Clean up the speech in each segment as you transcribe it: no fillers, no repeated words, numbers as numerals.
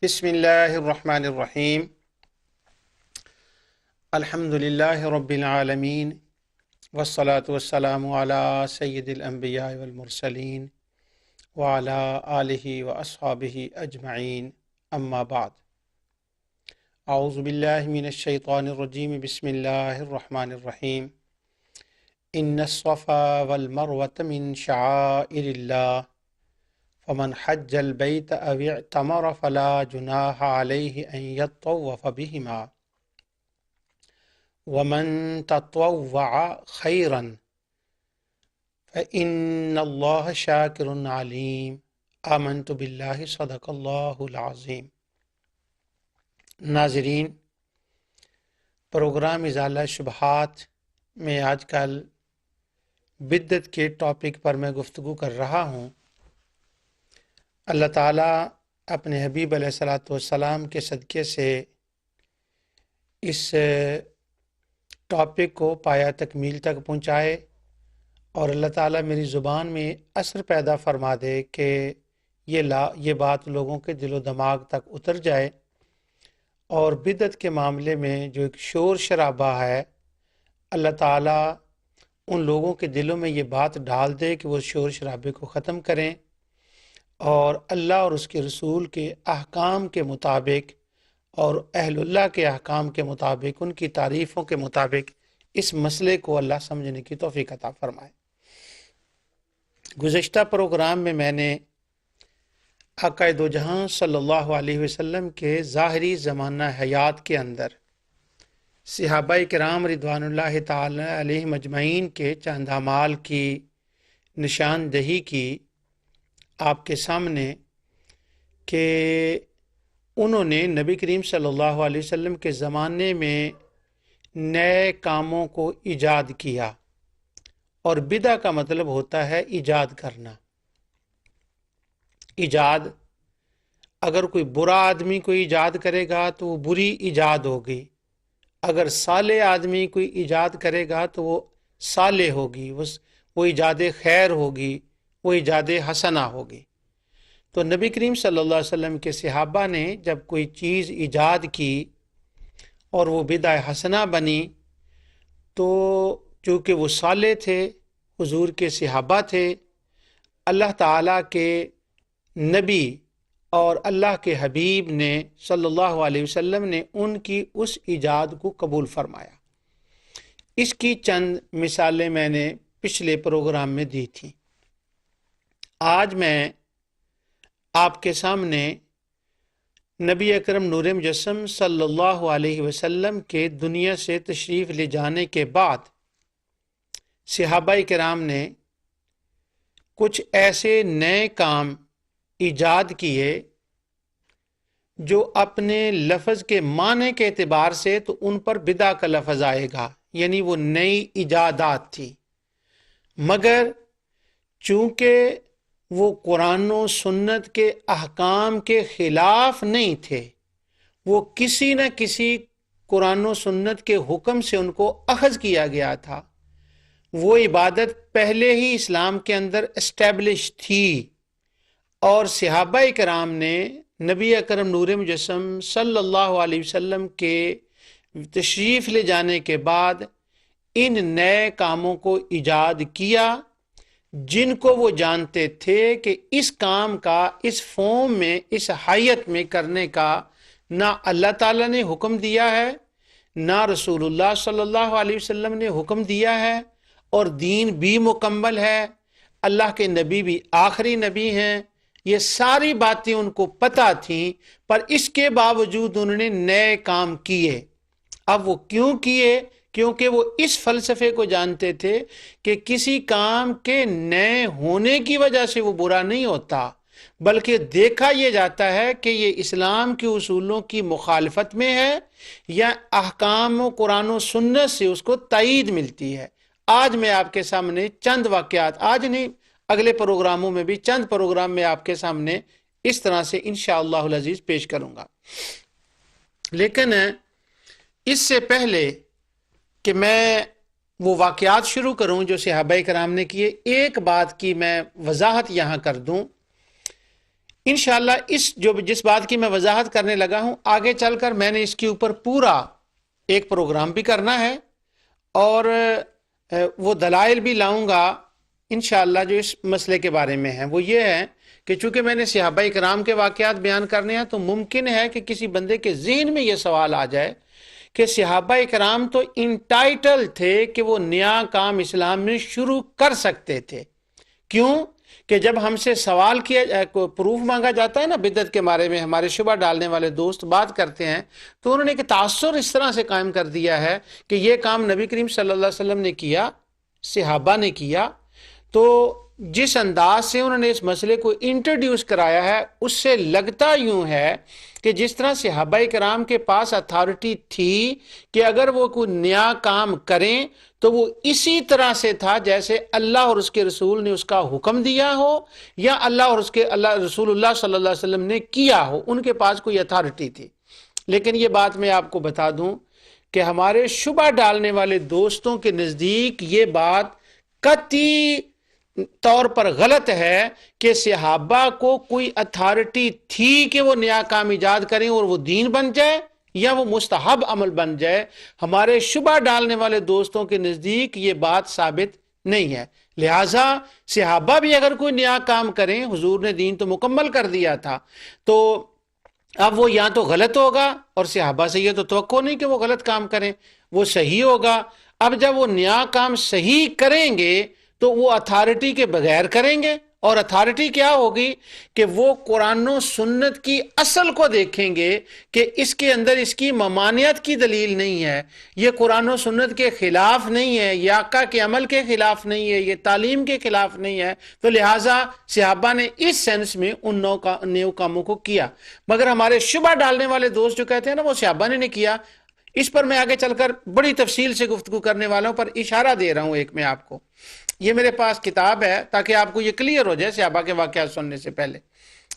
بسم اللہ الرحمن الرحیم الحمد للہ رب العالمین والصلاة والسلام علی سید الانبیاء والمرسلین وعلی آلہ واصحابہ اجمعین اما بعد اعوذ باللہ من الشیطان الرجیم بسم اللہ الرحمن الرحیم ان الصفا والمروة من شعائر اللہ فمن حج البیت او اعتمر فلا جناح علیہ ان یطوف بہما ومن تطوع خیرا فإن اللہ شاکر علیم آمنت باللہ صدق اللہ العظیم۔ ناظرین، پروگرام ازالہ شبہات میں آج کل بدعت کے ٹاپک پر میں گفتگو کر رہا ہوں۔ اللہ تعالیٰ اپنے حبیب علیہ الصلاۃ والسلام کے صدقے سے اس ٹاپک کو پایہ تکمیل تک پہنچائے اور اللہ تعالیٰ میری زبان میں اثر پیدا فرما دے کہ یہ بات لوگوں کے دل و دماغ تک اتر جائے، اور بدعت کے معاملے میں جو ایک شور شرابہ ہے، اللہ تعالیٰ ان لوگوں کے دلوں میں یہ بات ڈال دے کہ وہ شور شرابے کو ختم کریں اور اللہ اور اس کے رسول کے احکام کے مطابق اور اہل اللہ کے احکام کے مطابق، ان کی تعریفوں کے مطابق اس مسئلے کو اللہ سمجھنے کی توفیق عطا فرمائے۔ گزشتہ پروگرام میں نے آقا دو جہاں صلی اللہ علیہ وسلم کے ظاہری زمانہ حیات کے اندر صحابہ کرام رضوان اللہ تعالی علیہم اجمعین کے چند اعمال کی نشاندہی کی آپ کے سامنے کہ انہوں نے نبی کریم صلی اللہ علیہ وسلم کے زمانے میں نئے کاموں کو ایجاد کیا، اور بدعہ کا مطلب ہوتا ہے ایجاد کرنا۔ ایجاد، اگر کوئی برا آدمی کوئی ایجاد کرے گا تو وہ بری ایجاد ہوگی، اگر صالح آدمی کوئی ایجاد کرے گا تو وہ صالح ہوگی، وہ ایجاد خیر ہوگی، وہ ایجاد حسنہ ہوگی۔ تو نبی کریم صلی اللہ علیہ وسلم کے صحابہ نے جب کوئی چیز ایجاد کی اور وہ بدعہ حسنہ بنی، تو چونکہ وہ صالح تھے، حضور کے صحابہ تھے، اللہ تعالیٰ کے نبی اور اللہ کے حبیب نے صلی اللہ علیہ وسلم نے ان کی اس ایجاد کو قبول فرمایا۔ اس کی چند مثالیں میں نے پچھلے پروگرام میں دی تھیں۔ آج میں آپ کے سامنے نبی اکرم نور مجسم صلی اللہ علیہ وسلم کے دنیا سے تشریف لے جانے کے بعد صحابہ کرام نے کچھ ایسے نئے کام ایجاد کیے جو اپنے لفظ کے معنی کے اعتبار سے تو ان پر بدعہ کا لفظ آئے گا، یعنی وہ نئی ایجادات تھی، مگر چونکہ وہ قرآن و سنت کے احکام کے خلاف نہیں تھے، وہ کسی نہ کسی قرآن و سنت کے حکم سے ان کو اخذ کیا گیا تھا، وہ عبادت پہلے ہی اسلام کے اندر اسٹیبلش تھی، اور صحابہ کرام نے نبی اکرم نور مجسم صلی اللہ علیہ وسلم کے تشریف لے جانے کے بعد ان نئے کاموں کو ایجاد کیا، جن کو وہ جانتے تھے کہ اس کام کا اس فارم میں، اس حیت میں کرنے کا نہ اللہ تعالیٰ نے حکم دیا ہے، نہ رسول اللہ صلی اللہ علیہ وسلم نے حکم دیا ہے، اور دین بھی مکمل ہے، اللہ کے نبی بھی آخری نبی ہیں، یہ ساری باتیں ان کو پتہ تھیں، پر اس کے باوجود انہوں نے نئے کام کیے۔ اب وہ کیوں کیے؟ کیونکہ وہ اس فلسفے کو جانتے تھے کہ کسی کام کے نئے ہونے کی وجہ سے وہ برا نہیں ہوتا، بلکہ دیکھا یہ جاتا ہے کہ یہ اسلام کے اصولوں کی مخالفت میں ہے یا احکام و قرآن و سنت سے اس کو تائید ملتی ہے۔ آج میں آپ کے سامنے چند واقعات، آج نہیں اگلے پروگراموں میں بھی چند پروگرام میں آپ کے سامنے اس طرح سے انشاءاللہ العزیز پیش کروں گا۔ لیکن اس سے پہلے کہ میں وہ واقعات شروع کروں جو صحابہ کرام نے کیے، ایک بات کی میں وضاحت یہاں کر دوں انشاءاللہ جس بات کی میں وضاحت کرنے لگا ہوں، آگے چل کر میں نے اس کے اوپر پورا ایک پروگرام بھی کرنا ہے، اور وہ دلائل بھی لاؤں گا انشاءاللہ جو اس مسئلے کے بارے میں ہیں۔ وہ یہ ہے کہ چونکہ میں نے صحابہ کرام کے واقعات بیان کرنے ہیں، تو ممکن ہے کہ کسی بندے کے ذہن میں یہ سوال آ جائے کہ صحابہ کرام تو انٹائٹل تھے کہ وہ نیا کام اسلام میں شروع کر سکتے تھے۔ کیوں کہ جب ہم سے سوال کیا، پروف مانگا جاتا ہے نا بدعت کے بارے میں، ہمارے شبہ ڈالنے والے دوست بات کرتے ہیں، تو انہوں نے ایک تاثر اس طرح سے قائم کر دیا ہے کہ یہ کام نبی کریم صلی اللہ علیہ وسلم نے کیا، صحابہ نے کیا، تو جس انداز سے انہوں نے اس مسئلے کو انٹروڈیوس کرایا ہے، اس سے لگتا یوں ہے کہ جس طرح صحابہ کرام کے پاس اتھارٹی تھی کہ اگر وہ کوئی نیا کام کریں تو وہ اسی طرح سے تھا جیسے اللہ اور اس کے رسول نے اس کا حکم دیا ہو، یا اللہ اور اس کے رسول اللہ صلی اللہ علیہ وسلم نے کیا ہو، ان کے پاس کوئی اتھارٹی تھی۔ لیکن یہ بات میں آپ کو بتا دوں کہ ہمارے شبہ ڈالنے والے دوستوں کے نزدیک یہ بات قطعی طور پر غلط ہے کہ صحابہ کو کوئی اتھارٹی تھی کہ وہ نیا کام ایجاد کریں اور وہ دین بن جائے یا وہ مستحب عمل بن جائے۔ ہمارے شبہ ڈالنے والے دوستوں کے نزدیک یہ بات ثابت نہیں ہے، لہٰذا صحابہ بھی اگر کوئی نیا کام کریں، حضور نے دین تو مکمل کر دیا تھا، تو اب وہ یا تو غلط ہوگا، اور صحابہ سے یہ تو توقع نہیں کہ وہ غلط کام کریں، وہ صحیح ہوگا۔ اب جب وہ نیا کام صحیح کریں گے تو وہ اتھارٹی کے بغیر کریں گے، اور اتھارٹی کیا ہوگی کہ وہ قرآن و سنت کی اصل کو دیکھیں گے کہ اس کے اندر اس کی ممانعت کی دلیل نہیں ہے، یہ قرآن و سنت کے خلاف نہیں ہے، یہ آقا کے عمل کے خلاف نہیں ہے، یہ تعلیم کے خلاف نہیں ہے، تو لہٰذا صحابہ نے اس سینس میں ان نیو کاموں کو کیا۔ مگر ہمارے شبہ ڈالنے والے دوست جو کہتے ہیں نا وہ صحابہ نے نہیں کیا، اس پر میں آگے چل کر بڑی تفصیل سے گفتگو کرنے والوں پر اشارہ دے رہا ہوں ایک میں آپ کو۔ یہ میرے پاس کتاب ہے تاکہ آپ کو یہ کلیئر ہو جائے صحابہ کے واقعات سننے سے پہلے۔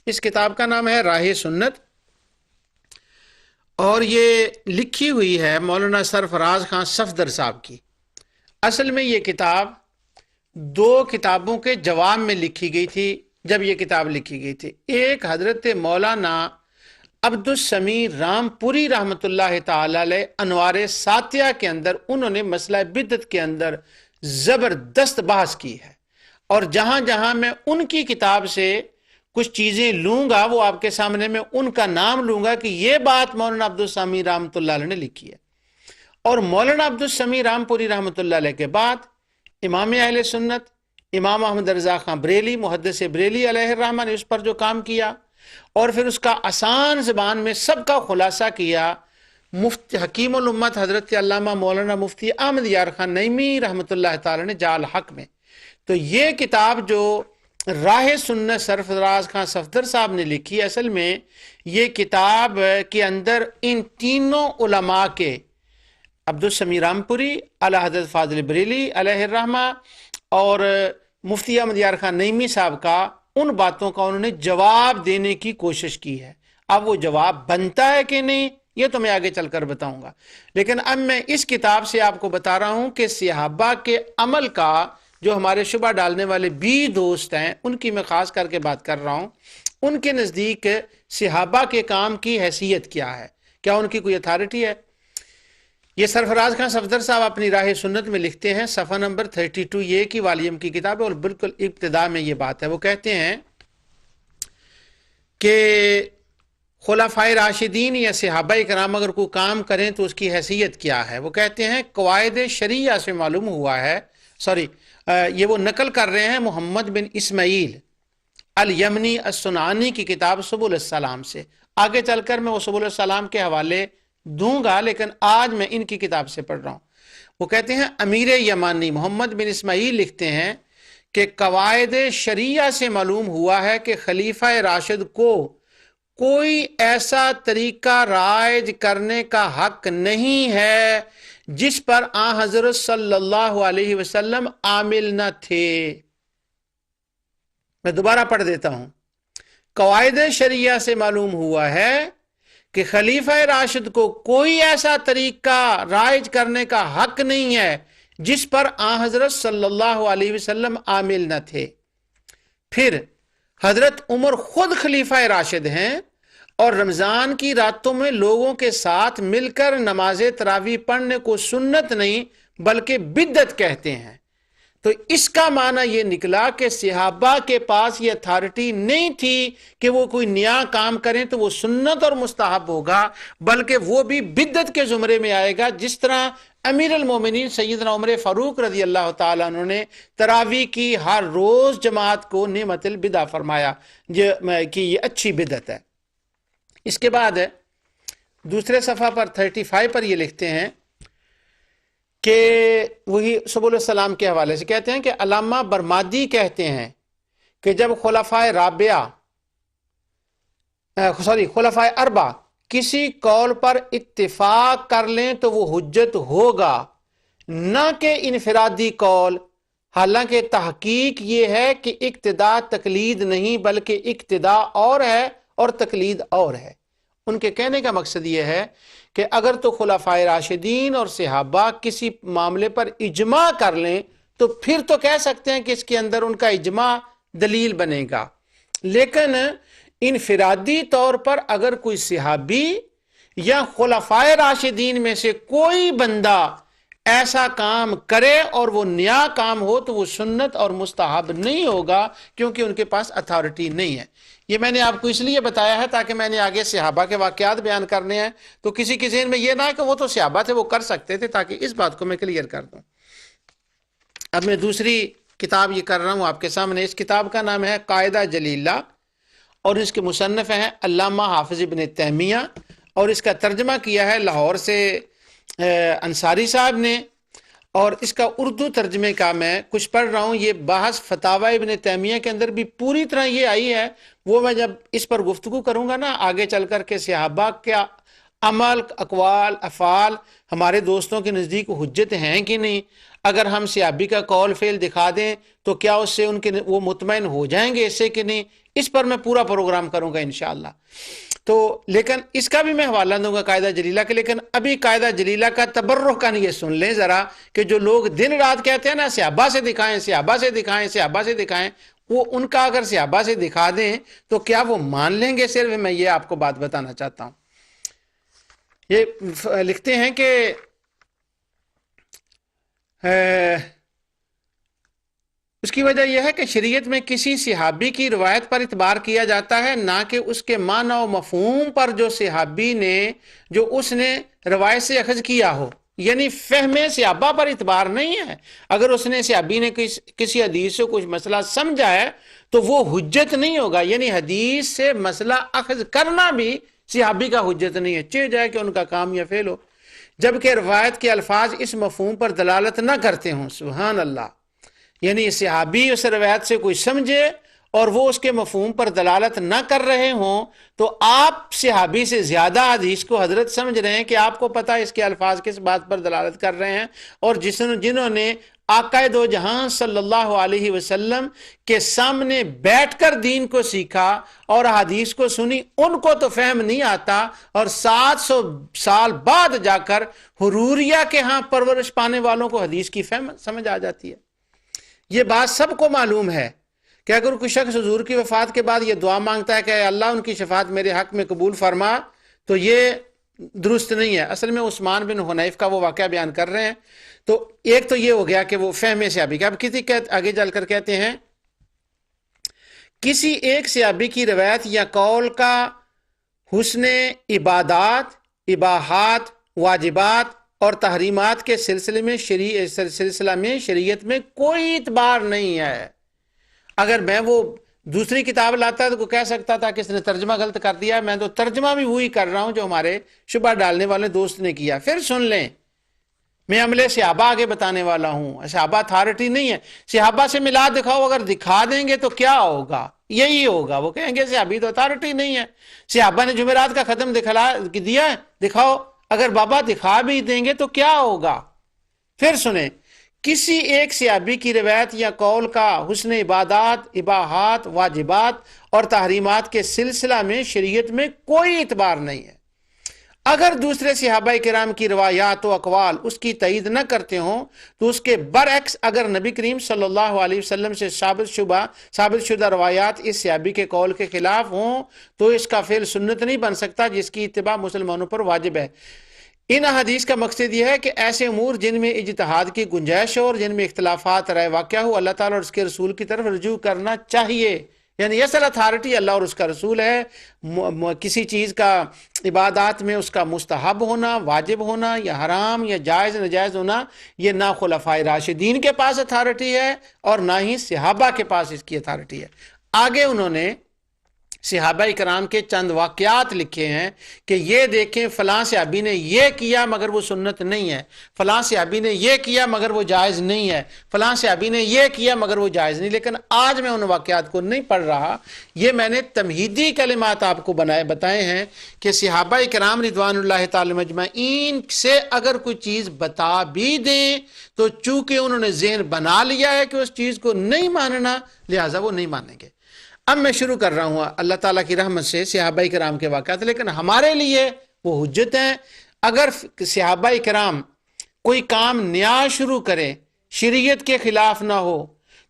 اس کتاب کا نام ہے راہ سنت، اور یہ لکھی ہوئی ہے مولانا سرفراز خان صفدر صاحب کی۔ اصل میں یہ کتاب 2 کتابوں کے جواب میں لکھی گئی تھی جب یہ کتاب لکھی گئی تھی۔ ایک حضرت مولانا عبدالسمیع رام پوری رحمۃ اللہ تعالی علیہ انوار ساتیہ کے اندر انہوں نے مسئلہ بدعت کے اندر زبردست بحث کی ہے، اور جہاں جہاں میں ان کی کتاب سے کچھ چیزیں لوں گا وہ آپ کے سامنے میں ان کا نام لوں گا کہ یہ بات مولانا عبدالسمیع رحمۃ اللہ علیہ نے لکھی ہے۔ اور مولانا عبدالسمیع رام پوری رحمۃ اللہ علیہ کے بعد امام اہل سنت امام احمد رضا خان بریلی محدث بریلی علیہ الرحمہ نے اس پر جو کام کیا، اور پھر اس کا آسان زبان میں سب کا خلاصہ کیا مفتی حکیم الامت حضرت علامہ مولانا مفتی احمد یار خان نعیمی رحمۃ اللہ تعالی نے جال حق میں۔ تو یہ کتاب جو راہ سنت سرفراز خان صفدر صاحب نے لکھی، اصل میں یہ کتاب کے اندر ان تینوں علماء کے عبدالسمیع رامپوری، اعلی حضرت فاضل بریلی علیہ الرحمہ اور مفتی احمد یار خان نعیمی صاحب کا ان باتوں کا انہوں نے جواب دینے کی کوشش کی ہے۔ اب وہ جواب بنتا ہے کہ نہیں یہ تو میں آگے چل کر بتاؤں گا، لیکن اب میں اس کتاب سے آپ کو بتا رہا ہوں کہ صحابہ کے عمل کا جو ہمارے شبہ ڈالنے والے بھی دوست ہیں ان کی میں خاص کر کے بات کر رہا ہوں، ان کے نزدیک صحابہ کے کام کی حیثیت کیا ہے، کیا ان کی کوئی اتھارٹی ہے۔ یہ سرفراز خان صفدر صاحب اپنی راہ سنت میں لکھتے ہیں، صفحہ نمبر 32، یہ کی والیوم کی کتاب ہے اور بالکل ابتدا میں یہ بات ہے۔ وہ کہتے ہیں کہ خلفائے راشدین یا صحابہ کرام اگر کوئی کام کریں تو اس کی حیثیت کیا ہے۔ وہ کہتے ہیں قواعد شریعہ سے معلوم ہوا ہے، یہ وہ نقل کر رہے ہیں محمد بن اسماعیل الیمنی الصنعانی کی کتاب سبل السلام سے۔ آگے چل کر میں وہ سبل السلام کے حوالے دوں گا، لیکن آج میں ان کی کتاب سے پڑھ رہا ہوں۔ وہ کہتے ہیں امیر یمانی محمد بن اسماعیل لکھتے ہیں کہ قواعد شریعہ سے معلوم ہوا ہے کہ خلیفہ راشد کو کوئی ایسا طریقہ رائج کرنے کا حق نہیں ہے جس پر آن حضرت صلی اللہ علیہ وسلم عامل نہ تھے۔ میں دوبارہ پڑھ دیتا ہوں۔ قواعد شریعہ سے معلوم ہوا ہے کہ خلیفہ راشد کو کوئی ایسا طریقہ رائج کرنے کا حق نہیں ہے جس پر آن حضرت صلی اللہ علیہ وسلم عامل نہ تھے۔ پھر حضرت عمر خود خلیفہ راشد ہیں اور رمضان کی راتوں میں لوگوں کے ساتھ مل کر نماز تراویح پڑھنے کو سنت نہیں بلکہ بدعت کہتے ہیں۔ تو اس کا معنی یہ نکلا کہ صحابہ کے پاس یہ اتھارٹی نہیں تھی کہ وہ کوئی نیا کام کریں تو وہ سنت اور مستحب ہوگا، بلکہ وہ بھی بدعت کے زمرے میں آئے گا، جس طرح امیر المومنین سیدنا عمر فاروق رضی اللہ تعالیٰ عنہ نے تراویح کی ہر روز جماعت کو نعمت البدع فرمایا کہ یہ اچھی بدعت ہے۔ اس کے بعد دوسرے صفحہ پر 35 پر یہ لکھتے ہیں کہ وہی سبل السلام کے حوالے سے کہتے ہیں کہ علامہ برمادی کہتے ہیں کہ جب خلفائے اربع کسی قول پر اتفاق کر لیں تو وہ حجت ہوگا، نہ کہ انفرادی قول۔ حالانکہ تحقیق یہ ہے کہ اقتداء تقلید نہیں بلکہ اقتداء اور ہے اور تقلید اور ہے۔ ان کے کہنے کا مقصد یہ ہے کہ اگر تو خلفائے راشدین اور صحابہ کسی معاملے پر اجماع کر لیں تو پھر تو کہہ سکتے ہیں کہ اس کے اندر ان کا اجماع دلیل بنے گا، لیکن انفرادی طور پر اگر کوئی صحابی یا خلفائے راشدین میں سے کوئی بندہ ایسا کام کرے اور وہ نیا کام ہو تو وہ سنت اور مستحب نہیں ہوگا، کیونکہ ان کے پاس اتھارٹی نہیں ہے۔ یہ میں نے آپ کو اس لیے بتایا ہے تاکہ میں نے آگے صحابہ کے واقعات بیان کرنے ہیں تو کسی کے ذہن میں یہ نہ ہے کہ وہ تو صحابہ تھے، وہ کر سکتے تھے، تاکہ اس بات کو میں کلیئر کر دوں۔ اب میں دوسری کتاب یہ کر رہا ہوں آپ کے سامنے۔ اس کتاب کا نام ہے قاعدہ جلیلہ اور اس کے مصنف ہیں علامہ حافظ ابن تیمیہ، اور اس کا ترجمہ کیا ہے لاہور سے انصاری صاحب نے، اور اس کا اردو ترجمے کا میں کچھ پڑھ رہا ہوں۔ یہ بحث فتاوی ابن تیمیہ کے اندر بھی پوری طرح یہ آئی ہے، وہ میں جب اس پر گفتگو کروں گا نا آگے چل کر کے صحابہ کیا عمل، اقوال، افعال ہمارے دوستوں کے نزدیک حجت ہیں کہ نہیں، اگر ہم صحابی کا قول فعل دکھا دیں تو کیا اس سے ان کے وہ مطمئن ہو جائیں گے اس سے کہ نہیں، اس پر میں پورا پروگرام کروں گا انشاءاللہ۔ تو لیکن اس کا بھی میں حوالہ دوں گا قاعدہ جلیلہ کے، لیکن ابھی قاعدہ جلیلہ کا تبرکاً یہ سن لیں ذرا کہ جو لوگ دن رات کہتے ہیں نا صحابہ سے دکھائیں، صحابہ سے دکھائیں، صحابہ سے دکھائیں، وہ ان کا اگر صحابہ سے دکھا دیں تو کیا وہ مان لیں گے؟ صرف میں یہ آپ کو بات بتانا چاہتا ہوں۔ یہ لکھتے ہیں کہ اس کی وجہ یہ ہے کہ شریعت میں کسی صحابی کی روایت پر اعتبار کیا جاتا ہے، نہ کہ اس کے معنی و مفہوم پر جو صحابی نے اس نے روایت سے اخذ کیا ہو، یعنی فہم صحابہ پر اعتبار نہیں ہے۔ اگر اس نے صحابی نے کسی حدیث سے کچھ مسئلہ سمجھا ہے تو وہ حجت نہیں ہوگا، یعنی حدیث سے مسئلہ اخذ کرنا بھی صحابی کا حجت نہیں ہے، چاہے جائے کہ ان کا کام یا فعل ہو، جبکہ روایت کے الفاظ اس مفہوم پر دلالت نہ کرتے ہوں۔ سبحان اللہ، یعنی صحابی اس روایت سے کوئی سمجھے اور وہ اس کے مفہوم پر دلالت نہ کر رہے ہوں تو آپ صحابی سے زیادہ حدیث کو حضرت سمجھ رہے ہیں کہ آپ کو پتہ اس کے الفاظ کس بات پر دلالت کر رہے ہیں، اور جنہوں نے آقا دو جہاں صلی اللہ علیہ وسلم کے سامنے بیٹھ کر دین کو سیکھا اور حدیث کو سنی، ان کو تو فہم نہیں آتا، اور 700 سال بعد جا کر حروریہ کے ہاں پرورش پانے والوں کو حدیث کی فہم سمجھ آ جاتی ہے۔ یہ بات سب کو معلوم ہے کہ اگر کوئی شخص حضور کی وفات کے بعد یہ دعا مانگتا ہے کہ اے اللہ ان کی شفاعت میرے حق میں قبول فرما، تو یہ درست نہیں ہے۔ اصل میں عثمان بن حنیف کا وہ واقعہ بیان کر رہے ہیں۔ تو ایک تو یہ ہو گیا کہ وہ فہم صحابی کا۔ اب آگے چل کر کہتے ہیں کسی ایک صحابی کی روایت یا قول کا حسن عبادات، اباحات، واجبات اور تحریمات کے سلسلے میں شریعت میں کوئی اعتبار نہیں ہے۔ اگر میں وہ دوسری کتاب لاتا تو کہہ سکتا تھا کہ اس نے ترجمہ غلط کر دیا، میں تو ترجمہ بھی وہی کر رہا ہوں جو ہمارے شبہ ڈالنے والے دوست نے کیا۔ پھر سن لیں، میں عملے صحابہ آگے بتانے والا ہوں، صحابہ اتھارٹی نہیں ہے۔ صحابہ سے ملا دکھاؤ، اگر دکھا دیں گے تو کیا ہوگا؟ یہی ہوگا، وہ کہیں گے صحابی تو اتھارٹی نہیں ہے، صحابہ نے جمعرات کا ختم دیا ہے، دکھاؤ۔ اگر بابا دکھا بھی دیں گے تو کیا ہوگا؟ پھر سنیں، کسی ایک صحابی کی روایت یا قول کا حسن عبادات، اباحات، واجبات اور تحریمات کے سلسلہ میں شریعت میں کوئی اعتبار نہیں ہے۔ اگر دوسرے صحابہ کرام کی روایات و اقوال اس کی تائید نہ کرتے ہوں تو اس کے برعکس اگر نبی کریم صلی اللہ علیہ وسلم سے ثابت شدہ روایات اس صحابی کے قول کے خلاف ہوں تو اس کا فعل سنت نہیں بن سکتا جس کی اتباع مسلمانوں پر واجب ہے۔ ان حدیث کا مقصد یہ ہے کہ ایسے امور جن میں اجتہاد کی گنجائش ہو اور جن میں اختلافات رائے واقع ہو اللہ تعالیٰ اور اس کے رسول کی طرف رجوع کرنا چاہیے۔ یعنی اصل اتھارٹی اللہ اور اس کا رسول ہے۔ کسی چیز کا عبادات میں اس کا مستحب ہونا، واجب ہونا یا حرام یا جائز ناجائز ہونا، یہ نہ خلفائے راشدین کے پاس اتھارٹی ہے اور نہ ہی صحابہ کے پاس اس کی اتھارٹی ہے۔ آگے انہوں نے صحابہ کرام کے چند واقعات لکھے ہیں کہ یہ دیکھیں فلاں صحابی نے یہ کیا مگر وہ سنت نہیں ہے، فلاں صحابی نے یہ کیا مگر وہ جائز نہیں ہے، فلاں صحابی نے یہ کیا مگر وہ جائز نہیں۔ لیکن آج میں ان واقعات کو نہیں پڑھ رہا، یہ میں نے تمہیدی کلمات آپ کو بتائے ہیں کہ صحابہ کرام رضوان اللہ تعالی مجمعین سے اگر کوئی چیز بتا بھی دیں تو چونکہ انہوں نے ذہن بنا لیا ہے کہ اس چیز کو نہیں ماننا، لہٰذا وہ نہیں مانیں گے۔ اب میں شروع کر رہا ہوں اللہ تعالیٰ کی رحمت سے صحابہ کرام کے واقعات، لیکن ہمارے لیے وہ حجت ہیں۔ اگر صحابہ کرام کوئی کام نیا شروع کرے شریعت کے خلاف نہ ہو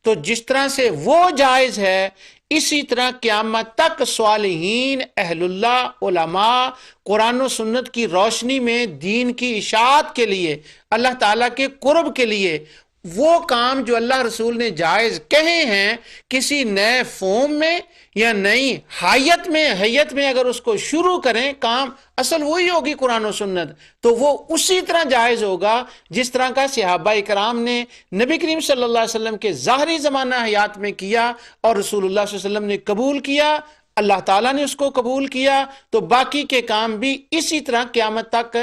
تو جس طرح سے وہ جائز ہے اسی طرح قیامت تک صالحین، اہل اللہ، علماء قرآن و سنت کی روشنی میں دین کی اشاعت کے لیے، اللہ تعالیٰ کے قرب کے لیے وہ کام جو اللہ رسول نے جائز کہے ہیں کسی نئے فارم میں یا نئی حیت میں اگر اس کو شروع کریں، کام اصل وہی ہوگی قرآن و سنت، تو وہ اسی طرح جائز ہوگا جس طرح کا صحابہ کرام نے نبی کریم صلی اللہ علیہ وسلم کے ظاہری زمانہ حیات میں کیا اور رسول اللہ صلی اللہ علیہ وسلم نے قبول کیا، اللہ تعالیٰ نے اس کو قبول کیا، تو باقی کے کام بھی اسی طرح قیامت تک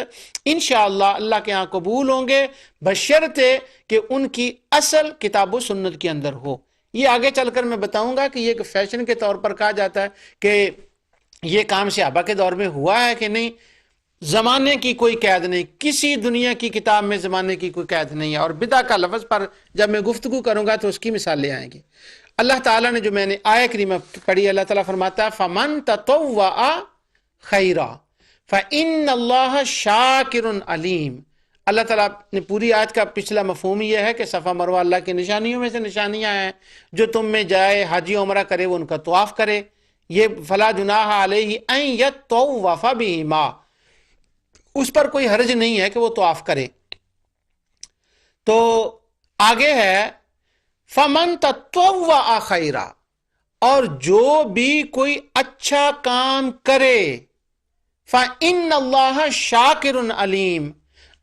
انشاءاللہ اللہ کے ہاں قبول ہوں گے، بشرطے کہ ان کی اصل کتاب و سنت کے اندر ہو۔ یہ آگے چل کر میں بتاؤں گا کہ یہ ایک فیشن کے طور پر کہا جاتا ہے کہ یہ کام صحابہ کے دور میں ہوا ہے کہ نہیں، زمانے کی کوئی قید نہیں، کسی دنیا کی کتاب میں زمانے کی کوئی قید نہیں ہے، اور بدعہ کا لفظ پر جب میں گفتگو کروں گا تو اس کی مثال لے آئیں گے۔ اللہ تعالیٰ نے جو میں نے آیہ کریمہ پڑھی، اللہ تعالیٰ فرماتا ہے فَمَن تَطَوَّعَ خَيْرًا فَإِنَّ اللَّهَ شَاكِرٌ عَلِيمٌ۔ اللہ تعالیٰ نے پوری آیت کا پچھلا مفہوم یہ ہے کہ صفا مروہ اللہ کی نشانیوں میں سے نشانیاں ہیں، جو تم میں جائے حج عمرہ کرے وہ ان کا طواف کرے، یہ فلا جناح علیہ ان یطوف بہما، اس پر کوئی حرج نہیں ہے کہ وہ طواف کرے۔ تو آگے ہے فمن تطوع خیرا، اور جو بھی کوئی اچھا کام کرے، فإن اللہ شاکر علیم،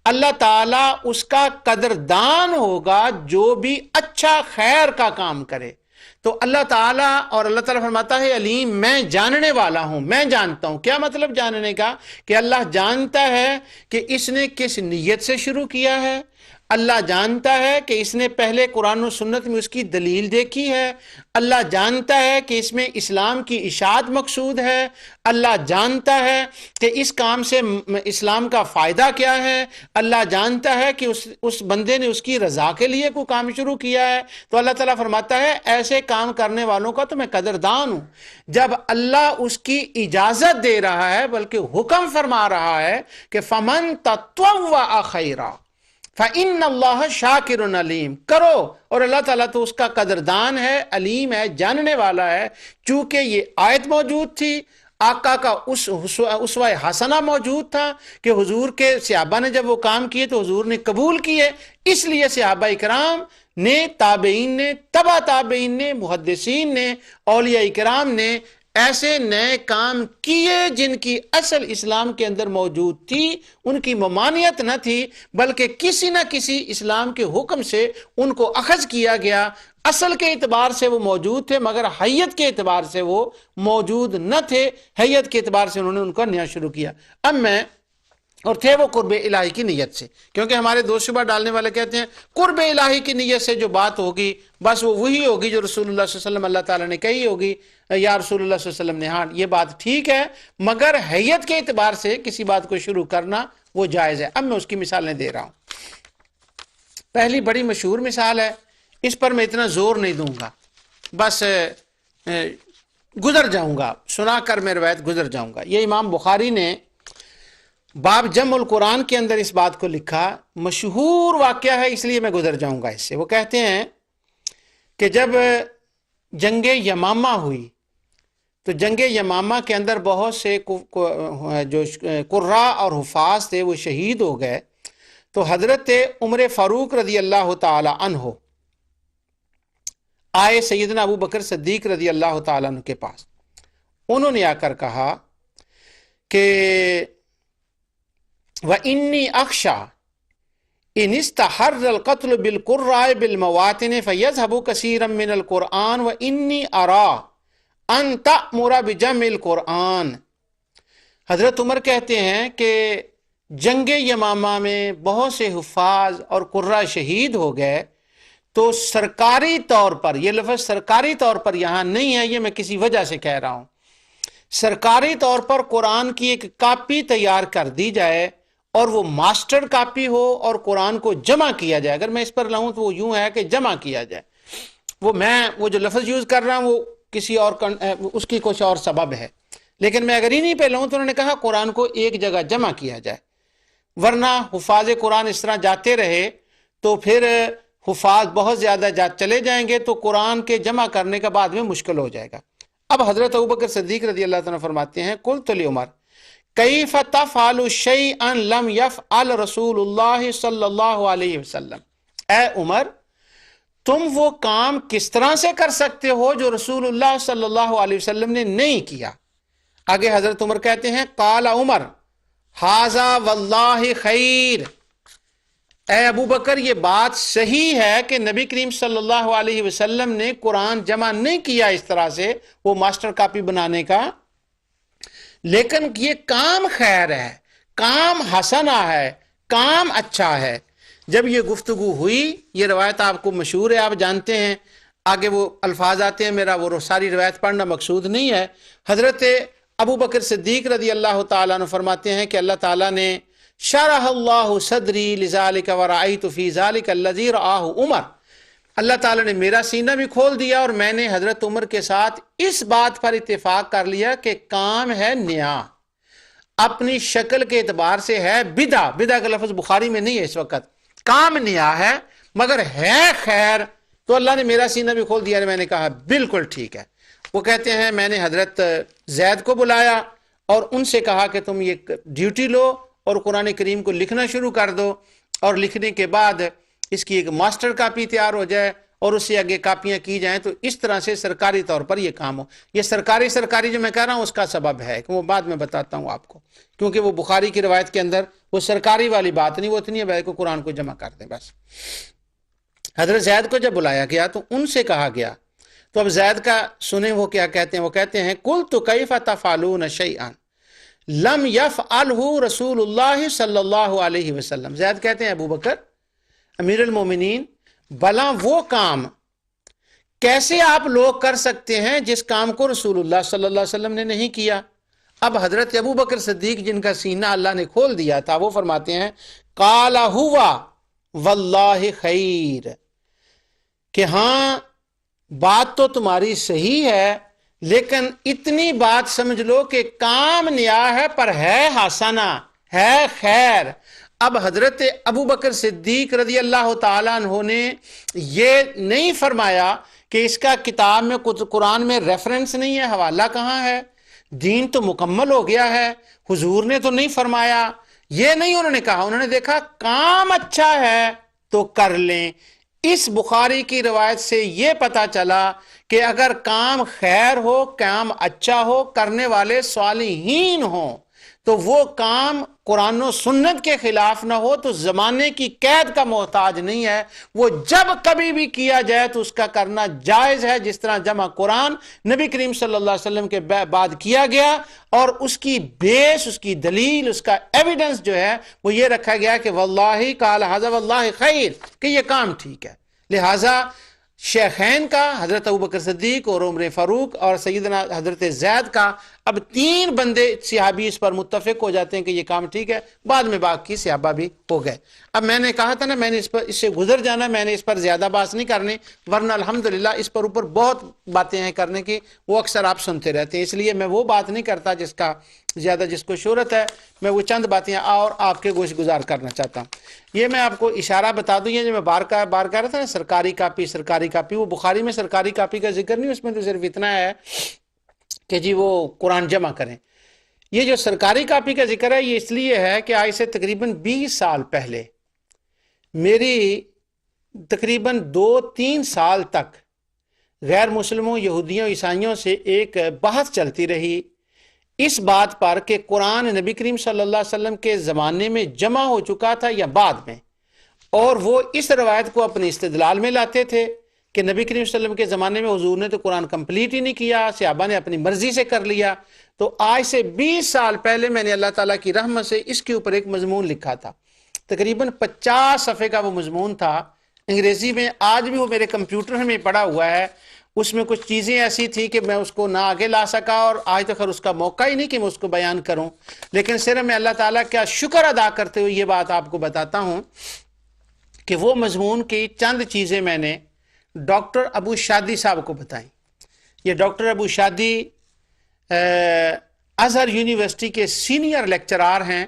اللہ تعالیٰ اس کا قدردان ہوگا جو بھی اچھا خیر کا کام کرے۔ تو اللہ تعالیٰ فرماتا ہے علیم، میں جاننے والا ہوں، میں جانتا ہوں۔ کیا مطلب جاننے کا؟ کہ اللہ جانتا ہے کہ اس نے کس نیت سے شروع کیا ہے، اللہ جانتا ہے کہ اس نے پہلے قرآن و سنت میں اس کی دلیل دیکھی ہے، اللہ جانتا ہے کہ اس میں اسلام کی اشاعت مقصود ہے، اللہ جانتا ہے کہ اس کام سے اسلام کا فائدہ کیا ہے، اللہ جانتا ہے کہ اس بندے نے اس کی رضا کے لیے کوئی کام شروع کیا ہے۔ تو اللہ تعالیٰ فرماتا ہے ایسے کام کرنے والوں کا تو میں قدردان ہوں۔ جب اللہ اس کی اجازت دے رہا ہے بلکہ حکم فرما رہا ہے کہ فَمَن تَطَوَّعَ خَيْرًا فَإِنَّ اللَّهَ شَاكِرٌ عَلِيمٌ، کرو، اور اللہ تعالیٰ تو اس کا قدردان ہے، علیم ہے، جاننے والا ہے۔ چونکہ یہ آیت موجود تھی، آقا کا اسوہ حسنہ موجود تھا کہ حضور کے صحابہ نے جب وہ کام کیے تو حضور نے قبول کیے، اس لیے صحابہ کرام نے، تابعین نے، تبع تابعین نے، محدثین نے، اولیاء کرام نے ایسے نئے کام کیے جن کی اصل اسلام کے اندر موجود تھی، ان کی ممانعت نہ تھی، بلکہ کسی نہ کسی اسلام کے حکم سے ان کو اخذ کیا گیا۔ اصل کے اعتبار سے وہ موجود تھے مگر حیت کے اعتبار سے وہ موجود نہ تھے، حیت کے اعتبار سے انہوں نے ان کا نیا شروع کیا۔ اب میں اور تھے وہ قرب الہی کی نیت سے، کیونکہ ہمارے دو شبہ ڈالنے والے کہتے ہیں قرب الہی کی نیت سے جو بات ہوگی بس وہ وہی ہوگی جو رسول اللہ صلی اللہ علیہ وسلم اللہ تعالیٰ نے کہی ہوگی، یا رسول اللہ صلی اللہ علیہ وسلم نے، ہاں یہ بات ٹھیک ہے، مگر حیت کے اعتبار سے کسی بات کو شروع کرنا وہ جائز ہے۔ اب میں اس کی مثالیں دے رہا ہوں۔ پہلی بڑی مشہور مثال ہے، اس پر میں اتنا زور نہیں دوں گا، بس گزر جاؤں گا، سنا کر میں روایت گزر جاؤں گا۔ یہ امام بخاری نے باب جمع القرآن کے اندر اس بات کو لکھا، مشہور واقعہ ہے اس لیے میں گزر جاؤں گا اس سے۔ وہ کہتے ہیں کہ جب جنگ یمامہ ہوئی تو جنگ یمامہ کے اندر بہت سے جو قراء اور حفاظ تھے وہ شہید ہو گئے، تو حضرت عمر فاروق رضی اللہ تعالی عنہ آئے سیدنا ابو بکر صدیق رضی اللہ تعالیٰ عنہ کے پاس۔ انہوں نے آ کر کہا کہ وَإِنِّي أَخْشَىٰ إِنِ اسْتَحَرَّ الْقَتْلُ بِالْقُرَّاءِ بِالْمَوَاطِنِ فَيَذْهَبُ كَثِيرًا مِّنَ الْقُرْآنِ وَإِنِّي أَرَىٰ أَن تَأْمُرَ بِجَمْعِ الْقُرْآنِ۔ حضرت عمر کہتے ہیں کہ جنگ یمامہ میں بہت سے حفاظ اور قراء شہید ہو گئے، تو سرکاری طور پر، یہ لفظ سرکاری طور پر یہاں نہیں ہے، یہ میں کسی وجہ سے کہہ رہا ہوں، سرکاری طور پر قرآن کی ایک کاپی تیار کر دی جائے اور وہ ماسٹر کاپی ہو اور قرآن کو جمع کیا جائے۔ اگر میں اس پر لاؤں تو وہ یوں ہے کہ جمع کیا جائے، وہ جو لفظ یوز کر رہا ہوں وہ کسی اور اس کی کچھ اور سبب ہے، لیکن میں اگر انہیں پہ لاؤں تو انہوں نے کہا قرآن کو ایک جگہ جمع کیا جائے، ورنہ حفاظ قرآن اس طرح جاتے رہے تو پھر حفاظ بہت زیادہ چلے جائیں گے تو قرآن کے جمع کرنے کا بعد میں مشکل ہو جائے گا۔ اب حضرت ابوبکر صدیق رضی اللہ تعالیٰ فرماتے ہیں قلت لعمر کیف تفعل شیئا لم یفعل رسول اللہ صلی اللہ علیہ وسلم، اے عمر تم وہ کام کس طرح سے کر سکتے ہو جو رسول اللہ صلی اللہ علیہ وسلم نے نہیں کیا؟ آگے حضرت عمر کہتے ہیں قال عمر ھذا واللہ خیر، اے ابو بکر یہ بات صحیح ہے کہ نبی کریم صلی اللہ علیہ وسلم نے قرآن جمع نہیں کیا اس طرح سے، وہ ماسٹر کاپی بنانے کا، لیکن یہ کام خیر ہے، کام حسنہ ہے، کام اچھا ہے۔ جب یہ گفتگو ہوئی، یہ روایت آپ کو مشہور ہے، آپ جانتے ہیں، آگے وہ الفاظ آتے ہیں، میرا وہ ساری روایت پڑھنا مقصود نہیں ہے۔ حضرت ابو بکر صدیق رضی اللہ تعالیٰ عنہ فرماتے ہیں کہ اللہ تعالیٰ نے شرح اللہ صدری لذالک ورأیت فی ذالک الذی رآہ عمر، اللہ تعالیٰ نے میرا سینہ بھی کھول دیا اور میں نے حضرت عمر کے ساتھ اس بات پر اتفاق کر لیا کہ کام ہے نیا، اپنی شکل کے اعتبار سے ہے بدعہ، بدعہ کا لفظ بخاری میں نہیں ہے اس وقت، کام نیا ہے مگر ہے خیر، تو اللہ نے میرا سینہ بھی کھول دیا اور میں نے کہا بالکل ٹھیک ہے۔ وہ کہتے ہیں میں نے حضرت زید کو بلایا اور ان سے کہا کہ تم یہ ڈیوٹی لو اور قرآن کریم کو لکھنا شروع کر دو، اور لکھنے کے بعد اس کی ایک ماسٹر کاپی تیار ہو جائے اور اس سے آگے کاپیاں کی جائیں، تو اس طرح سے سرکاری طور پر یہ کام ہو۔ یہ سرکاری جو میں کہہ رہا ہوں اس کا سبب ہے کہ وہ بعد میں بتاتا ہوں آپ کو، کیونکہ وہ بخاری کی روایت کے اندر وہ سرکاری والی بات نہیں، وہ اتنی ہے بھائی کو قرآن کو جمع کر دیں بس۔ حضرت زید کو جب بلایا گیا تو ان سے کہا گیا، تو اب زید کا سنیں وہ کیا کہتے ہیں، وہ کہتے ہیں قلت کیف تفعلون شیئا لم یفعلہ رسول اللہ صلی اللہ علیہ وسلم، زید کہتے ہیں ابو بکر امیر المومنین بھلا وہ کام کیسے آپ لوگ کر سکتے ہیں جس کام کو رسول اللہ صلی اللہ علیہ وسلم نے نہیں کیا؟ اب حضرت ابو بکر صدیق جن کا سینہ اللہ نے کھول دیا تھا وہ فرماتے ہیں قال ہوا واللہ خیر، کہ ہاں بات تو تمہاری صحیح ہے لیکن اتنی بات سمجھ لو کہ کام نیا ہے پر ہے حسنہ، ہے خیر۔ اب حضرت ابو بکر صدیق رضی اللہ تعالیٰ عنہ نے یہ نہیں فرمایا کہ اس کا کتاب میں قرآن میں ریفرنس نہیں ہے، حوالہ کہاں ہے، دین تو مکمل ہو گیا ہے، حضور نے تو نہیں فرمایا، یہ نہیں انہوں نے کہا، انہوں نے دیکھا کام اچھا ہے تو کر لیں۔ اس بخاری کی روایت سے یہ پتا چلا کہ اگر کام خیر ہو، کام اچھا ہو، کرنے والے صالحین ہوں، تو وہ کام قرآن و سنت کے خلاف نہ ہو تو زمانے کی قید کا محتاج نہیں ہے، وہ جب کبھی بھی کیا جائے تو اس کا کرنا جائز ہے، جس طرح جمع قرآن نبی کریم صلی اللہ علیہ وسلم کے بعد کیا گیا، اور اس کی بیس، اس کی دلیل، اس کا ایویڈنس جو ہے وہ یہ رکھا گیا کہ واللہ قال ھذا واللہ خیر، کہ یہ کام ٹھیک ہے۔ لہٰذا شیخین کا، حضرت ابوبکر صدیق اور عمر فاروق اور سیدنا حضرت زید کا اب 3 بندے صحابی اس پر متفق ہو جاتے ہیں کہ یہ کام ٹھیک ہے، بعد میں باقی صحابہ بھی ہو گئے۔ اب میں نے کہا تھا نا، میں نے اس سے گزر جانا، میں نے اس پر زیادہ بات نہیں کرنی، ورنہ الحمدللہ اس پر اوپر بہت باتیں ہیں کرنے کی، وہ اکثر آپ سنتے رہتے ہیں، اس لیے میں وہ بات نہیں کرتا جس کا زیادہ جس کو شہرت ہے، میں وہ چند باتیں اور آپ کے گوش گزار کرنا چاہتا ہوں۔ یہ میں آپ کو اشارہ بتا دوں، یہ جو میں بار کہہ رہا تھا نا، سرکاری کاپی، وہ بخاری میں سرکاری کاپی کا ذکر نہیں، اس میں تو صرف اتنا ہے کہ جی وہ قرآن جمع کریں۔ یہ جو سرکاری کاپی کا ذکر ہے، یہ اس لیے ہے کہ آج سے تقریباً 20 سال پہلے میری تقریباً 2-3 سال تک غیر مسلموں، یہودیوں، عیسائیوں سے ایک بحث چلتی رہی اس بات پر کہ قرآن نبی کریم صلی اللہ علیہ وسلم کے زمانے میں جمع ہو چکا تھا یا بعد میں، اور وہ اس روایت کو اپنے استدلال میں لاتے تھے کہ نبی کریم صلی اللہ علیہ وسلم کے زمانے میں حضور نے تو قرآن کمپلیٹ ہی نہیں کیا، صحابہ نے اپنی مرضی سے کر لیا۔ تو آج سے 20 سال پہلے میں نے اللہ تعالیٰ کی رحمت سے اس کے اوپر ایک مضمون لکھا تھا، تقریباً 50 صفحے کا وہ مضمون تھا انگریزی میں، آج بھی وہ میرے کمپیوٹر میں پڑا ہوا ہے۔ اس میں کچھ چیزیں ایسی تھی کہ میں اس کو نہ آگے لا سکا، اور آج تک اس کا موقع ہی نہیں کہ میں اس کو بیان کروں، لیکن صرف میں اللہ تعالیٰ کا شکر ادا کرتے ہوئے یہ بات آپ کو بتاتا ہوں کہ وہ مضمون کی چند چیزیں میں نے ڈاکٹر ابو شادی صاحب کو بتائیں۔ یہ ڈاکٹر ابو شادی ازہر یونیورسٹی کے سینئر لیکچرار ہیں،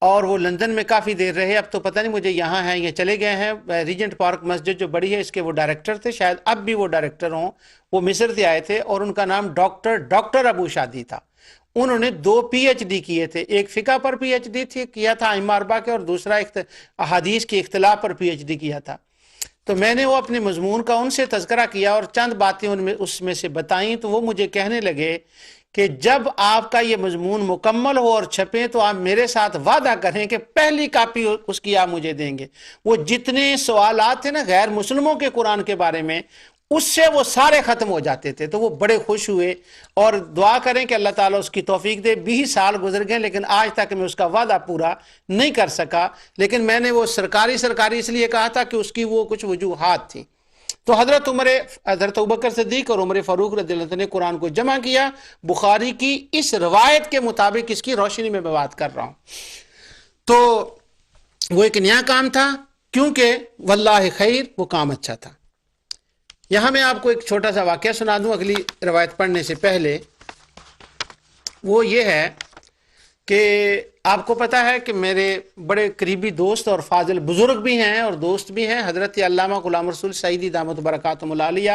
اور وہ لندن میں کافی دیر رہے، اب تو پتہ نہیں مجھے یہاں ہیں یا چلے گئے ہیں۔ ریجنٹ پارک مسجد جو بڑی ہے اس کے وہ ڈائریکٹر تھے، شاید اب بھی وہ ڈائریکٹر ہوں۔ وہ مصر سے آئے تھے اور ان کا نام ڈاکٹر ابو شادی تھا۔ انہوں نے 2 PhD کیے تھے، ایک فقہ پر PhD کیا تھا ائمہ اربعہ کے، اور دوسرا احادیث کی اختلاف پر PhD کیا تھا۔ تو میں نے وہ اپنے مضمون کا ان سے تذکرہ کیا اور چند باتیں اس میں سے بتائیں، تو وہ مجھے کہنے لگے کہ جب آپ کا یہ مضمون مکمل ہو اور چھپے تو آپ میرے ساتھ وعدہ کریں کہ پہلی کاپی اس کی آپ مجھے دیں گے۔ وہ جتنے سوالات تھے نا غیر مسلموں کے قرآن کے بارے میں، اس سے وہ سارے ختم ہو جاتے تھے۔ تو وہ بڑے خوش ہوئے، اور دعا کریں کہ اللہ تعالیٰ اس کی توفیق دے۔ 20 سال گزر گئے لیکن آج تک میں اس کا وعدہ پورا نہیں کر سکا، لیکن میں نے وہ سرکاری اس لیے کہا تھا کہ اس کی وہ کچھ وجوہات تھیں۔ تو حضرت ابوبکر صدیق اور عمر فاروق رضی اللہ عنہ نے قرآن کو جمع کیا بخاری کی اس روایت کے مطابق، اس کی روشنی میں بات کر رہا ہوں۔ تو وہ ایک نیا کام تھا، کیونکہ واللہ خیر، وہ کام اچھا تھا۔ یہاں میں آپ کو ایک چھوٹا سا واقعہ سنا دوں اگلی روایت پڑھنے سے پہلے۔ وہ یہ ہے کہ آپ کو پتا ہے کہ میرے بڑے قریبی دوست اور فاضل بزرگ بھی ہیں اور دوست بھی ہیں، حضرت علامہ غلام رسول سعیدی دامت برکاتہم العالیہ،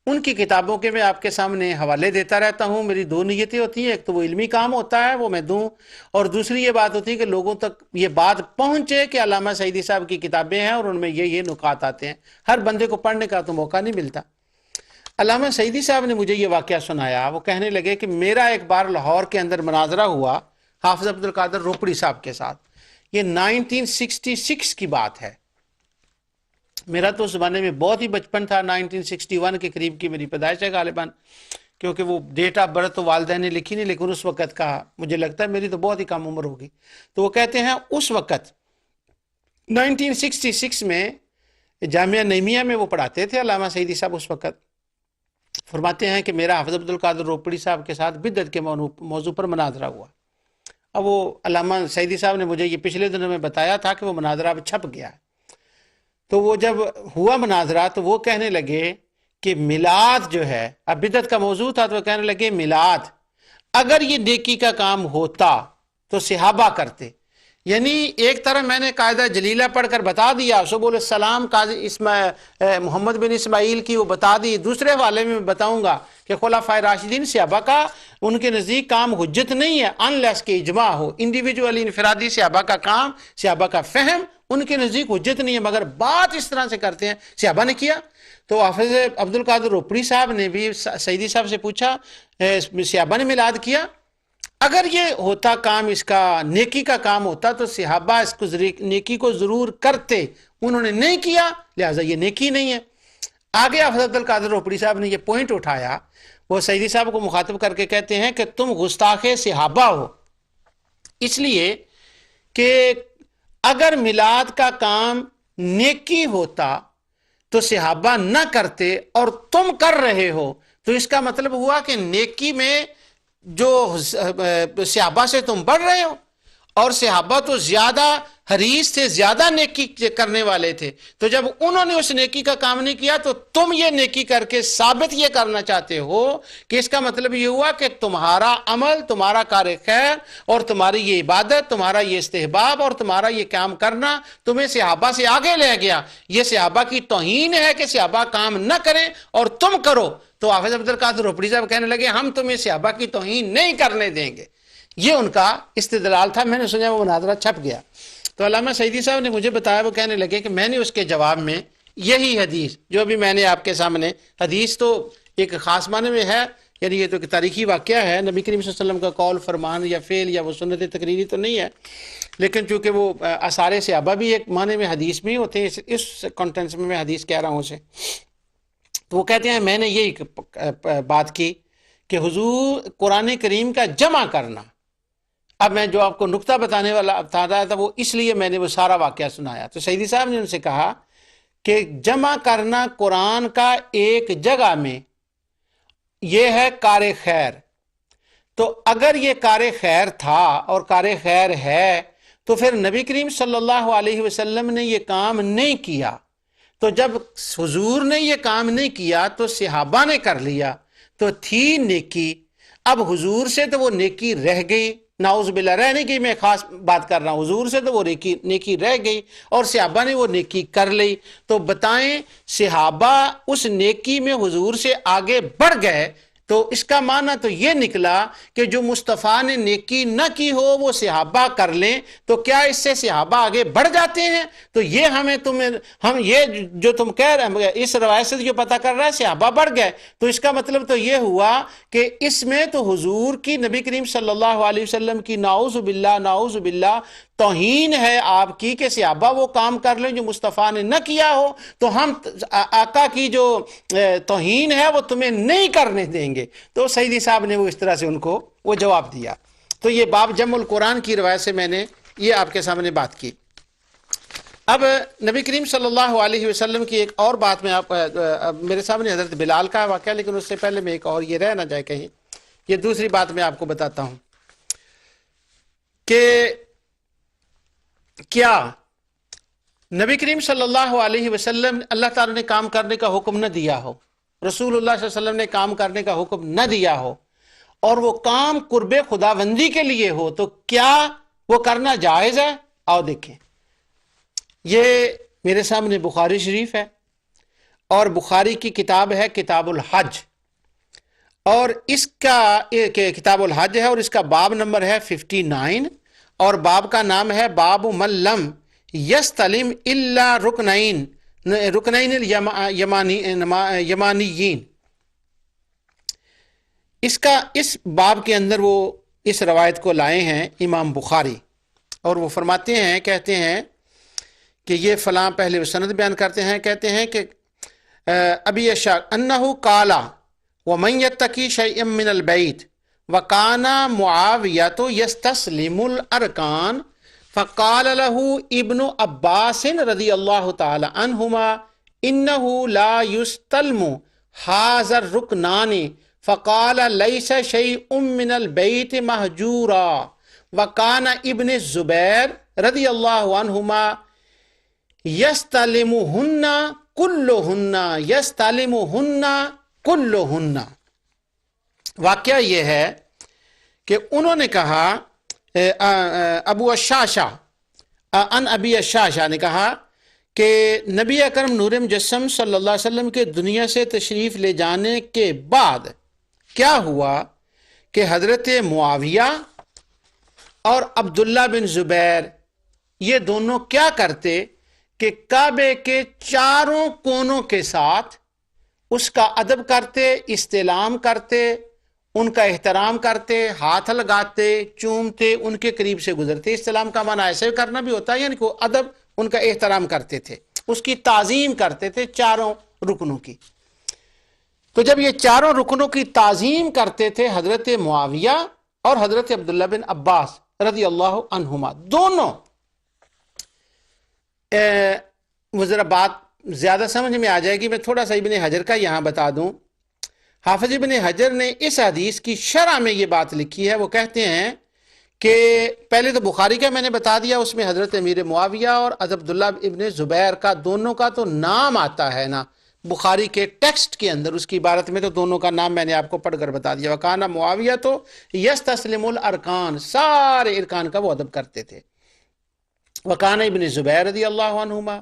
ان کی کتابوں کے میں آپ کے سامنے حوالے دیتا رہتا ہوں۔ میری 2 نیتیں ہوتی ہیں، ایک تو وہ علمی کام ہوتا ہے وہ میں دوں، اور دوسری یہ بات ہوتی ہے کہ لوگوں تک یہ بات پہنچے کہ علامہ سعیدی صاحب کی کتابیں ہیں اور ان میں یہ نکات آتے ہیں۔ ہر بندے کو پڑھنے کا تو موقع نہیں ملتا۔ علامہ سعیدی صاحب نے مجھے یہ واقعہ سنایا، وہ کہنے لگے کہ میرا ایک بار لاہور کے اندر مناظرہ ہوا حافظ عبد القادر روپڑی صاحب کے ساتھ، یہ 1966 کی بات ہے۔ میرا تو اس زمانے میں بہت ہی بچپن تھا، 1961 کے قریب کی میری پیدائش ہے غالباً، کیونکہ وہ ڈیٹ آف برتھ تو والدین نے لکھی نہیں، لیکن اس وقت کا مجھے لگتا ہے میری تو بہت ہی کم عمر ہوگی۔ تو وہ کہتے ہیں اس وقت 1966 میں جامعہ نعیمیہ میں وہ پڑھاتے تھے علامہ سعیدی صاحب اس وقت۔ فرماتے ہیں کہ میرا حافظ عبد القادر روپڑی صاحب کے ساتھ بدعت کے موضوع پر مناظرہ ہوا۔ اب وہ علامہ سعیدی صاحب نے مجھے یہ پچھلے دنوں میں بتایا تھا کہ وہ مناظرہ اب چھپ گیا ہے۔ تو وہ جب ہوا مناظرہ تو وہ کہنے لگے کہ میلاد جو ہے، اب بدعت کا موضوع تھا، تو وہ کہنے لگے میلاد اگر یہ نیکی کا کام ہوتا تو صحابہ کرتے۔ یعنی ایک طرح میں نے قاعدہ جلیلہ پڑھ کر بتا دیا، سبول السلام قاضی محمد بن اسماعیل کی وہ بتا دی، دوسرے حوالے میں بتاؤں گا کہ خلفائے راشدین صحابہ کا ان کے نزدیک کام حجت نہیں ہے انلیس کہ اجماع ہو۔ انڈیویجولی انفرادی صحابہ کا کام، صحابہ کا فہم ان کے نزدیک حجت نہیں ہے، مگر بات اس طرح سے کرتے ہیں صحابہ نے کیا۔ تو حافظ عبد القادر روپڑی صاحب نے بھی سعیدی صاحب سے پوچھا صحابہ نے میلاد کیا؟ اگر یہ ہوتا کام اس کا نیکی کا کام ہوتا تو صحابہ اس کو نیکی کو ضرور کرتے، انہوں نے نہیں کیا لہٰذا یہ نیکی نہیں ہے۔ آگے حافظ عبد القادر روپڑی صاحب نے یہ پوائنٹ اٹھایا، وہ سعیدی صاحب کو مخاطب کر کے کہتے ہیں کہ تم گستاخ صحابہ ہو، اس لیے کہ اگر میلاد کا کام نیکی ہوتا تو صحابہ نہ کرتے اور تم کر رہے ہو، تو اس کا مطلب ہوا کہ نیکی میں جو صحابہ سے تم بڑھ رہے ہو، اور صحابہ تو زیادہ حریص تھے، زیادہ نیکی کرنے والے تھے، تو جب انہوں نے اس نیکی کا کام نہیں کیا تو تم یہ نیکی کر کے ثابت یہ کرنا چاہتے ہو کہ اس کا مطلب یہ ہوا کہ تمہارا عمل، تمہارا کار خیر اور تمہاری یہ عبادت، تمہارا یہ استحباب اور تمہارا یہ کام کرنا تمہیں صحابہ سے آگے لے گیا۔ یہ صحابہ کی توہین ہے کہ صحابہ کام نہ کریں اور تم کرو۔ تو حافظ عبد القادر روپڑی صاحب کہنے لگے ہم تمہیں صحابہ کی توہین نہیں کرنے دیں گے۔ یہ ان کا استدلال تھا۔ میں نے سنا وہ مناظرہ چھپ گیا، تو علامہ سعیدی صاحب نے مجھے بتایا، وہ کہنے لگے کہ میں نے اس کے جواب میں یہی حدیث جو بھی میں نے آپ کے سامنے، حدیث تو ایک خاص معنی میں ہے، یعنی یہ تو ایک تاریخی واقعہ ہے، نبی کریم صلی اللہ علیہ وسلم کا قول، فرمان یا فعل یا وہ سنت تقریری تو نہیں ہے، لیکن چونکہ وہ آثار صحابہ بھی ایک معنی میں حدیث بھی ہوتے ہیں، اس کانٹینس میں حدیث کہہ رہا ہوں اسے۔ تو وہ کہتے ہیں میں نے یہی بات کی کہ حضور قرآن کریم کا جمع کرنا، اب میں جو آپ کو نقطہ بتانے والا بتا رہا تھا وہ اس لیے میں نے وہ سارا واقعہ سنایا۔ تو سیدی صاحب نے ان سے کہا کہ جمع کرنا قرآن کا ایک جگہ میں یہ ہے کار خیر، تو اگر یہ کار خیر تھا اور کار خیر ہے تو پھر نبی کریم صلی اللہ علیہ وسلم نے یہ کام نہیں کیا، تو جب حضور نے یہ کام نہیں کیا تو صحابہ نے کر لیا، تو تھی نیکی۔ اب حضور سے تو وہ نیکی رہ گئی، نعوذ باللہ رہ نہیں گئی، میں خاص بات کر رہا ہوں، حضور سے تو وہ نیکی رہ گئی اور صحابہ نے وہ نیکی کر لی۔ تو بتائیں صحابہ اس نیکی میں حضور سے آگے بڑھ گئے، تو اس کا معنی تو یہ نکلا کہ جو مصطفیٰ نے نیکی نہ کی ہو وہ صحابہ کر لیں، تو کیا اس سے صحابہ آگے بڑھ جاتے ہیں؟ تو یہ ہم یہ جو تم کہہ رہے ہیں اس روایت سے جو پتہ کر رہا ہے صحابہ بڑھ گئے، تو اس کا مطلب تو یہ ہوا کہ اس میں تو حضور کی، نبی کریم صلی اللہ علیہ وسلم کی نعوذ باللہ توہین ہے آپ کی کہ صحابہ وہ کام کر لیں جو مصطفیٰ نے نہ کیا ہو، تو ہم آقا کی جو توہین ہے وہ تمہیں نہیں کرنے دیں گے۔ تو سیدی صاحب نے وہ اس طرح سے ان کو وہ جواب دیا۔ تو یہ باب جمع القرآن کی روایت سے میں نے یہ آپ کے سامنے بات کی۔ اب نبی کریم صلی اللہ علیہ وسلم کی ایک اور بات میں آپ میرے سامنے حضرت بلال کا واقعہ، لیکن اس سے پہلے میں ایک اور یہ رہ نہ جائے کہیں، یہ دوسری بات میں آپ کو بتاتا ہوں کہ کیا نبی کریم صلی اللہ علیہ وسلم اللہ تعالیٰ نے کام کرنے کا حکم نہ دیا ہو، رسول اللہ صلی اللہ علیہ وسلم نے کام کرنے کا حکم نہ دیا ہو، اور وہ کام قرب خداوندی کے لیے ہو، تو کیا وہ کرنا جائز ہے؟ آؤ دیکھیں، یہ میرے سامنے بخاری شریف ہے، اور بخاری کی کتاب ہے کتاب الحج، اور اس کا کتاب الحج ہے، اور اس کا باب نمبر ہے 59، اور باب کا نام ہے باب من لم یستلم الا رکنین یمانیین۔ اس باب کے اندر وہ اس روایت کو لائے ہیں امام بخاری، اور وہ فرماتے ہیں، کہتے ہیں کہ یہ فلاں، پہلے سند بیان کرتے ہیں، کہتے ہیں کہ ابی اشاق انہو قالا ومن یتقی شیئا من البیت وکانا معاویۃ یستسلم الارکان فقال له ابن عباس رضی اللہ تعالی عنہما انہو لا یستلم ھذا الرکنان فقال لیس شیء من البیت مہجورا وکان ابن الزبیر رضی اللہ عنہما یستلمہن کلہن۔ واقعہ یہ ہے کہ انہوں نے کہا، ابو الشاشہ ان ابی الشاشہ نے کہا کہ نبی اکرم نور مجسم صلی اللہ علیہ وسلم کے دنیا سے تشریف لے جانے کے بعد کیا ہوا کہ حضرت معاویہ اور عبداللہ بن زبیر یہ دونوں کیا کرتے کہ کعبے کے چاروں کونوں کے ساتھ اس کا ادب کرتے، استلام کرتے، ان کا احترام کرتے، ہاتھ لگاتے، چومتے، ان کے قریب سے گزرتے۔ استلام کا معنی ایسے کرنا بھی ہوتا ہے، یعنی کہ ادب، ان کا احترام کرتے تھے، اس کی تعظیم کرتے تھے، چاروں رکنوں کی۔ تو جب یہ چاروں رکنوں کی تعظیم کرتے تھے حضرت معاویہ اور حضرت عبداللہ بن عباس رضی اللہ عنہما دونوں، وہ ذرا بات زیادہ سمجھ میں آ جائے گی، میں تھوڑا سا ابن حجر کا یہاں بتا دوں۔ حافظ ابن حجر نے اس حدیث کی شرح میں یہ بات لکھی ہے، وہ کہتے ہیں کہ پہلے تو بخاری کا میں نے بتا دیا، اس میں حضرت امیر معاویہ اور عبداللہ ابن زبیر کا دونوں کا تو نام آتا ہے نا بخاری کے ٹیکسٹ کے اندر، اس کی عبارت میں تو دونوں کا نام میں نے آپ کو پڑھ کر بتا دیا۔ وکانا معاویہ تو یستسلم الارکان، سارے ارکان کا وہ ادب کرتے تھے۔ وکانا ابن زبیر رضی اللہ عنہما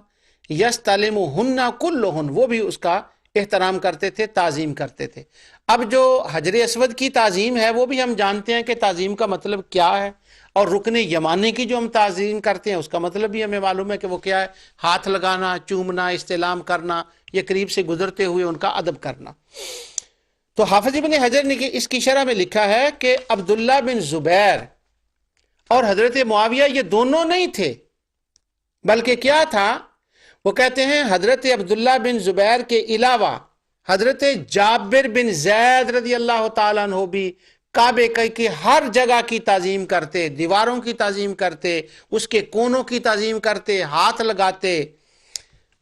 یستلمہن کلہن، وہ بھی اس کا احترام کرتے تھے، تعظیم کرتے تھے۔ اب جو حجر اسود کی تعظیم ہے وہ بھی ہم جانتے ہیں کہ تعظیم کا مطلب کیا ہے، اور رکن یمانی کی جو ہم تعظیم کرتے ہیں اس کا مطلب بھی ہمیں معلوم ہے کہ وہ کیا ہے، ہاتھ لگانا، چومنا، استلام کرنا، یہ قریب سے گزرتے ہوئے ان کا ادب کرنا۔ تو حافظ ابن حجر نے اس کی شرح میں لکھا ہے کہ عبداللہ بن زبیر اور حضرت معاویہ یہ دونوں نہیں تھے، بلکہ کیا تھا، وہ کہتے ہیں حضرت عبداللہ بن زبیر کے علاوہ حضرت جابر بن زید رضی اللہ تعالیٰ عنہ بھی کعبے کی ہر جگہ کی تعظیم کرتے، دیواروں کی تعظیم کرتے، اس کے کونوں کی تعظیم کرتے، ہاتھ لگاتے۔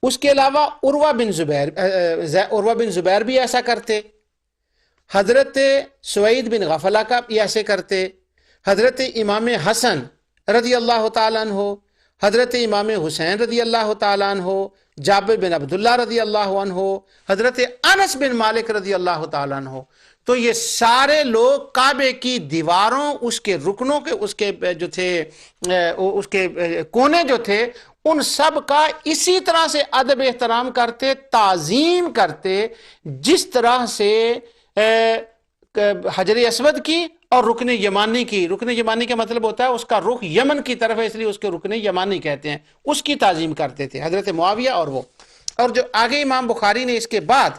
اس کے علاوہ عروہ بن زبیر بھی ایسا کرتے، حضرت سعید بن غفلہ کا بھی ایسے کرتے، حضرت امام حسن رضی اللہ تعالیٰ عنہ، حضرت امام حسین رضی اللہ تعالیٰ عنہ، جابر بن عبداللہ رضی اللہ عنہ، حضرت انس بن مالک رضی اللہ تعالیٰ عنہ۔ تو یہ سارے لوگ کعبے کی دیواروں، اس کے رکنوں کے، اس کے جو تھے، اس کے کونے جو تھے، ان سب کا اسی طرح سے ادب احترام کرتے، تعظیم کرتے، جس طرح سے حجر اسود کی اور رکن یمانی کی۔ رکن یمانی کا مطلب ہوتا ہے اس کا رخ یمن کی طرف ہے، اس لیے اس کے رکن یمانی کہتے ہیں، اس کی تعظیم کرتے تھے حضرت معاویہ اور وہ۔ اور جو آگے امام بخاری نے اس کے بعد،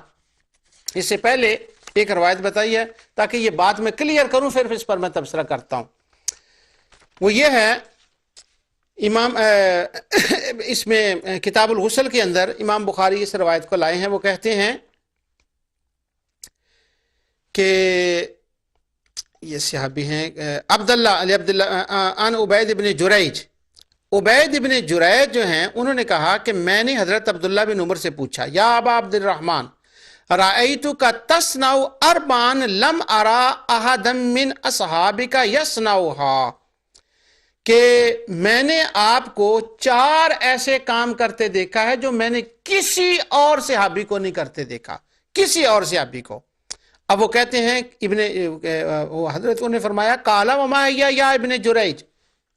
اس سے پہلے ایک روایت بتائی ہے تاکہ یہ بات میں کلیئر کروں، پھر اس پر میں تبصرہ کرتا ہوں۔ وہ یہ ہے، امام اس میں کتاب الغسل کے اندر امام بخاری اس روایت کو لائے ہیں، وہ کہتے ہیں کہ یہ صحابی ہیں عبداللہ عن عبید ابن جریج، عبید ابن جریج جو ہیں انہوں نے کہا کہ میں نے حضرت عبداللہ بن عمر سے پوچھا، یا ابا عبد الرحمن رأیتک تصنع اربعا لم ارا احدا من اصحابک یصنعها، کہ میں نے آپ کو 4 ایسے کام کرتے دیکھا ہے جو میں نے کسی اور صحابی کو نہیں کرتے دیکھا، کسی اور صحابی کو۔ اب وہ کہتے ہیں حضرت نے فرمایا قال وما ہی یا ابن جریج،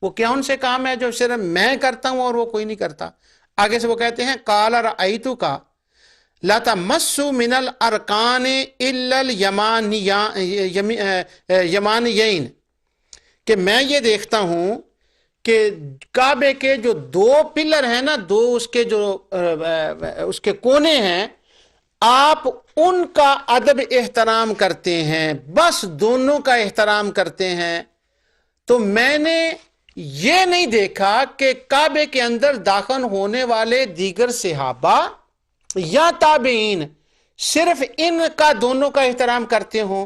وہ کیا ان سے کام ہے جو صرف میں کرتا ہوں اور وہ کوئی نہیں کرتا؟ آگے سے وہ کہتے ہیں قال رأیتک لا تمس من الارکان الا الیمانیین، کہ میں یہ دیکھتا ہوں کہ کعبے کے جو 2 پلر ہیں نا، 2 اس کے جو اس کے کونے ہیں، آپ ان کا ادب احترام کرتے ہیں، بس دونوں کا احترام کرتے ہیں۔ تو میں نے یہ نہیں دیکھا کہ کعبے کے اندر داخل ہونے والے دیگر صحابہ یا تابعین صرف ان کا دونوں کا احترام کرتے ہوں۔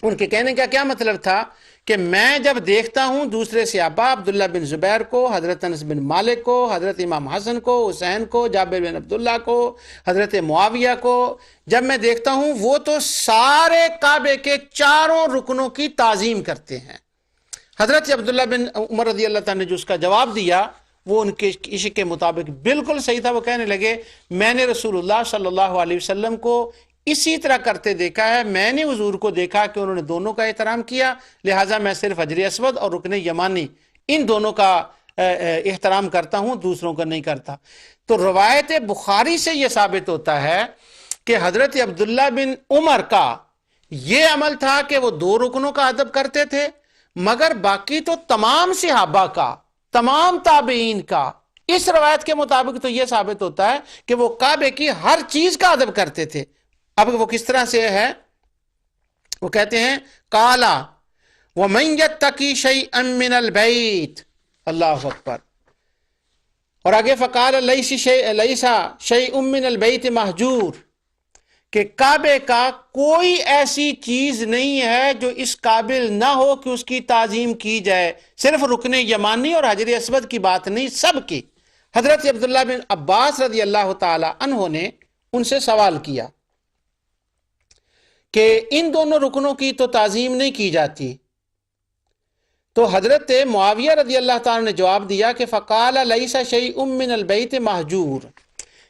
ان کے کہنے کا کیا مطلب تھا کہ میں جب دیکھتا ہوں دوسرے صحابہ، عبداللہ بن زبیر کو، حضرت انس بن مالک کو، حضرت امام حسن کو، حسین کو، جابر بن عبداللہ کو، حضرت معاویہ کو، جب میں دیکھتا ہوں وہ تو سارے کعبے کے 4 رکنوں کی تعظیم کرتے ہیں۔ حضرت عبداللہ بن عمر رضی اللہ تعالیٰ نے جو اس کا جواب دیا وہ ان کے عشق کے مطابق بالکل صحیح تھا۔ وہ کہنے لگے میں نے رسول اللہ صلی اللہ علیہ وسلم کو اسی طرح کرتے دیکھا ہے، میں نے حضور کو دیکھا کہ انہوں نے دونوں کا احترام کیا، لہٰذا میں صرف حجر اسود اور رکن یمانی ان دونوں کا احترام کرتا ہوں، دوسروں کا نہیں کرتا۔ تو روایت بخاری سے یہ ثابت ہوتا ہے کہ حضرت عبداللہ بن عمر کا یہ عمل تھا کہ وہ 2 رکنوں کا ادب کرتے تھے، مگر باقی تو تمام صحابہ کا، تمام تابعین کا، اس روایت کے مطابق تو یہ ثابت ہوتا ہے کہ وہ کعبے کی ہر چیز کا ادب کرتے تھے۔ اب وہ کس طرح سے ہے، وہ کہتے ہیں قالا ومن یتقی شیئا من البیت، اللہ اکبر، اور آگے فقال لیس شیء من البیت مہجور، کہ کعبے کا کوئی ایسی چیز نہیں ہے جو اس قابل نہ ہو کہ اس کی تعظیم کی جائے، صرف رکن یمانی اور حجر اسود کی بات نہیں، سب کی۔ حضرت عبداللہ بن عباس رضی اللہ تعالی عنہ نے ان سے سوال کیا، کہ ان دونوں رکنوں کی تو تعظیم نہیں کی جاتی، تو حضرت معاویہ رضی اللہ تعالیٰ نے جواب دیا کہ فقال لیس شیء من البیت مہجور،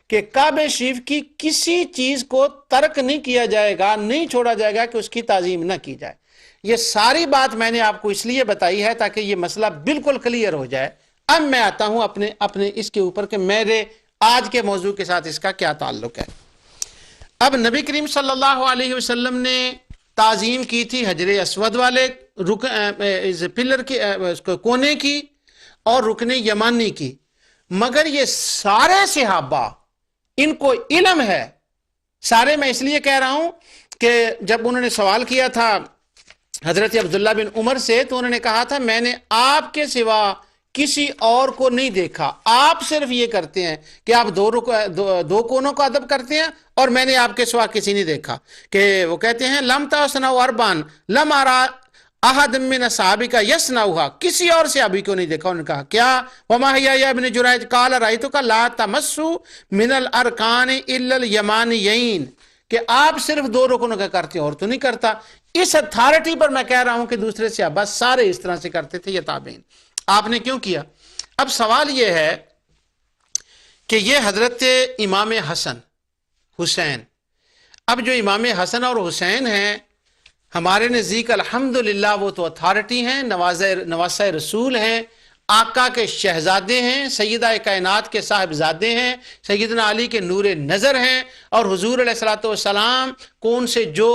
کہ کعبہ شریف کی کسی چیز کو ترک نہیں کیا جائے گا، نہیں چھوڑا جائے گا کہ اس کی تعظیم نہ کی جائے۔ یہ ساری بات میں نے آپ کو اس لیے بتائی ہے تاکہ یہ مسئلہ بالکل کلیئر ہو جائے۔ اب میں آتا ہوں اپنے اس کے اوپر کہ میرے آج کے موضوع کے ساتھ اس کا کیا تعلق ہے۔ اب نبی کریم صلی اللہ علیہ وسلم نے تعظیم کی تھی حجر اسود والے پلر کی، کونے کی، اور رکن یمانی کی، مگر یہ سارے صحابہ ان کو علم ہے، سارے میں اس لیے کہہ رہا ہوں کہ جب انہوں نے سوال کیا تھا حضرت عبداللہ بن عمر سے تو انہوں نے کہا تھا میں نے آپ کے سوا کسی اور کو نہیں دیکھا، آپ صرف یہ کرتے ہیں کہ آپ دو کونوں کا ادب کرتے ہیں، اور میں نے آپ کے سوا کسی نہیں دیکھا۔ کہ وہ کہتے ہیں لم تسنوا اربان لم ارا احد من صحابی کا یسنعھا، کسی اور صحابی کو نہیں دیکھا۔ انہوں نے کہا کیا؟ وما ہی یا ابن جریج قال رأیتک لا تمسوا من الارکان الا الیمانیین، کہ آپ صرف دو رکنوں کا کرتے ہیں اور تو نہیں کرتا۔ اس اتھارٹی پر میں کہہ رہا ہوں کہ دوسرے صحابہ سارے اس طرح سے کرتے تھے، یہ تابعین۔ آپ نے کیوں کیا؟ اب سوال یہ ہے کہ یہ حضرت امام حسن حسین، اب جو امام حسن اور حسین ہیں ہمارے نزدیک الحمدللہ وہ تو اتھارٹی ہیں، نواسہ رسول ہیں، آقا کے شہزادے ہیں، سیدہ کائنات کے صاحبزادے ہیں، سیدنا علی کے نور نظر ہیں، اور حضور علیہ الصلوۃ والسلام کو ان سے جو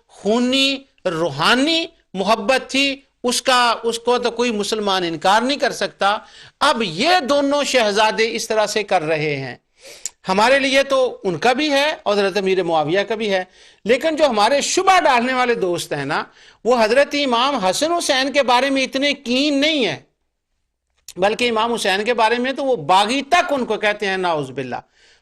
خونی روحانی محبت تھی اس کو تو کوئی مسلمان انکار نہیں کر سکتا۔ اب یہ دونوں شہزادے اس طرح سے کر رہے ہیں، ہمارے لیے تو ان کا بھی ہے اور حضرت امیر معاویہ کا بھی ہے، لیکن جو ہمارے شبہ ڈالنے والے دوست ہیں نا، وہ حضرت امام حسن حسین کے بارے میں اتنے کین نہیں ہیں، بلکہ امام حسین کے بارے میں تو وہ باغی تک ان کو کہتے ہیں، نعوذ باللہ۔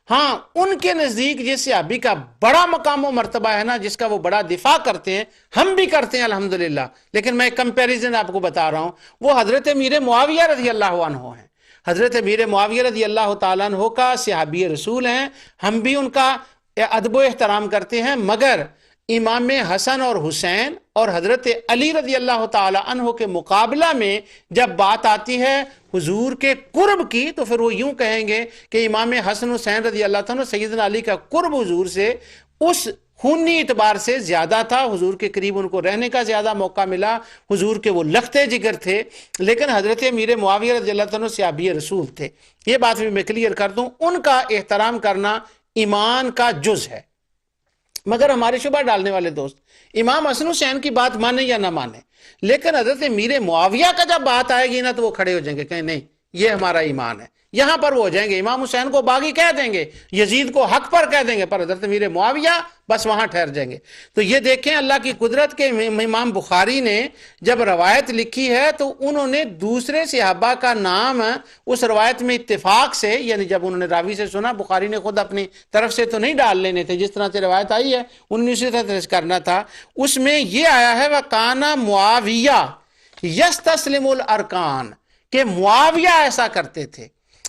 ہاں ان کے نزدیک جس صحابی کا بڑا مقام و مرتبہ ہے نا، جس کا وہ بڑا دفاع کرتے ہیں، ہم بھی کرتے ہیں الحمدللہ، لیکن میں کمپیریزن آپ کو بتا رہا ہوں، وہ حضرت امیر معاویہ رضی اللہ عنہ ہیں۔ حضرت امیر معاویہ رضی اللہ تعالیٰ عنہ کا صحابی رسول ہیں، ہم بھی ان کا ادب و احترام کرتے ہیں، مگر امام حسن اور حسین اور حضرت علی رضی اللہ تعالیٰ عنہ کے مقابلہ میں جب بات آتی ہے حضور کے قرب کی، تو پھر وہ یوں کہیں گے کہ امام حسن حسین رضی اللہ تعالیٰ سیدنا علی کا قرب حضور سے اس خونی اعتبار سے زیادہ تھا، حضور کے قریب ان کو رہنے کا زیادہ موقع ملا، حضور کے وہ لختے جگر تھے، لیکن حضرت امیر معاویہ رضی اللہ تعالیٰ صحابی رسول تھے۔ یہ بات بھی میں کلیئر کر دوں، ان کا احترام کرنا ایمان کا جز ہے۔ مگر ہمارے شبہ ڈالنے والے دوست امام حسن حسین کی بات مانے یا نہ مانے، لیکن حضرت امیر معاویہ کا جب بات آئے گی نا تو وہ کھڑے ہو جائیں گے، کہیں نہیں یہ ہمارا ایمان ہے، یہاں پر وہ ہو جائیں گے، امام حسین کو باغی کہہ دیں گے، یزید کو حق پر کہہ دیں گے، پر حضرت امیر معاویہ بس وہاں ٹھہر جائیں گے۔ تو یہ دیکھیں اللہ کی قدرت کے امام بخاری نے جب روایت لکھی ہے تو انہوں نے دوسرے صحابہ کا نام اس روایت میں اتفاق سے، یعنی جب انہوں نے راوی سے سنا، بخاری نے خود اپنی طرف سے تو نہیں ڈال لینے تھے، جس طرح سے روایت آئی ہے انہوں نے اسی طرح سے کرنا تھا، اس میں یہ آیا ہے وَقَانَ معاویہ یستسلم الارکان، کہ معاویہ ایسا کرتے تھے۔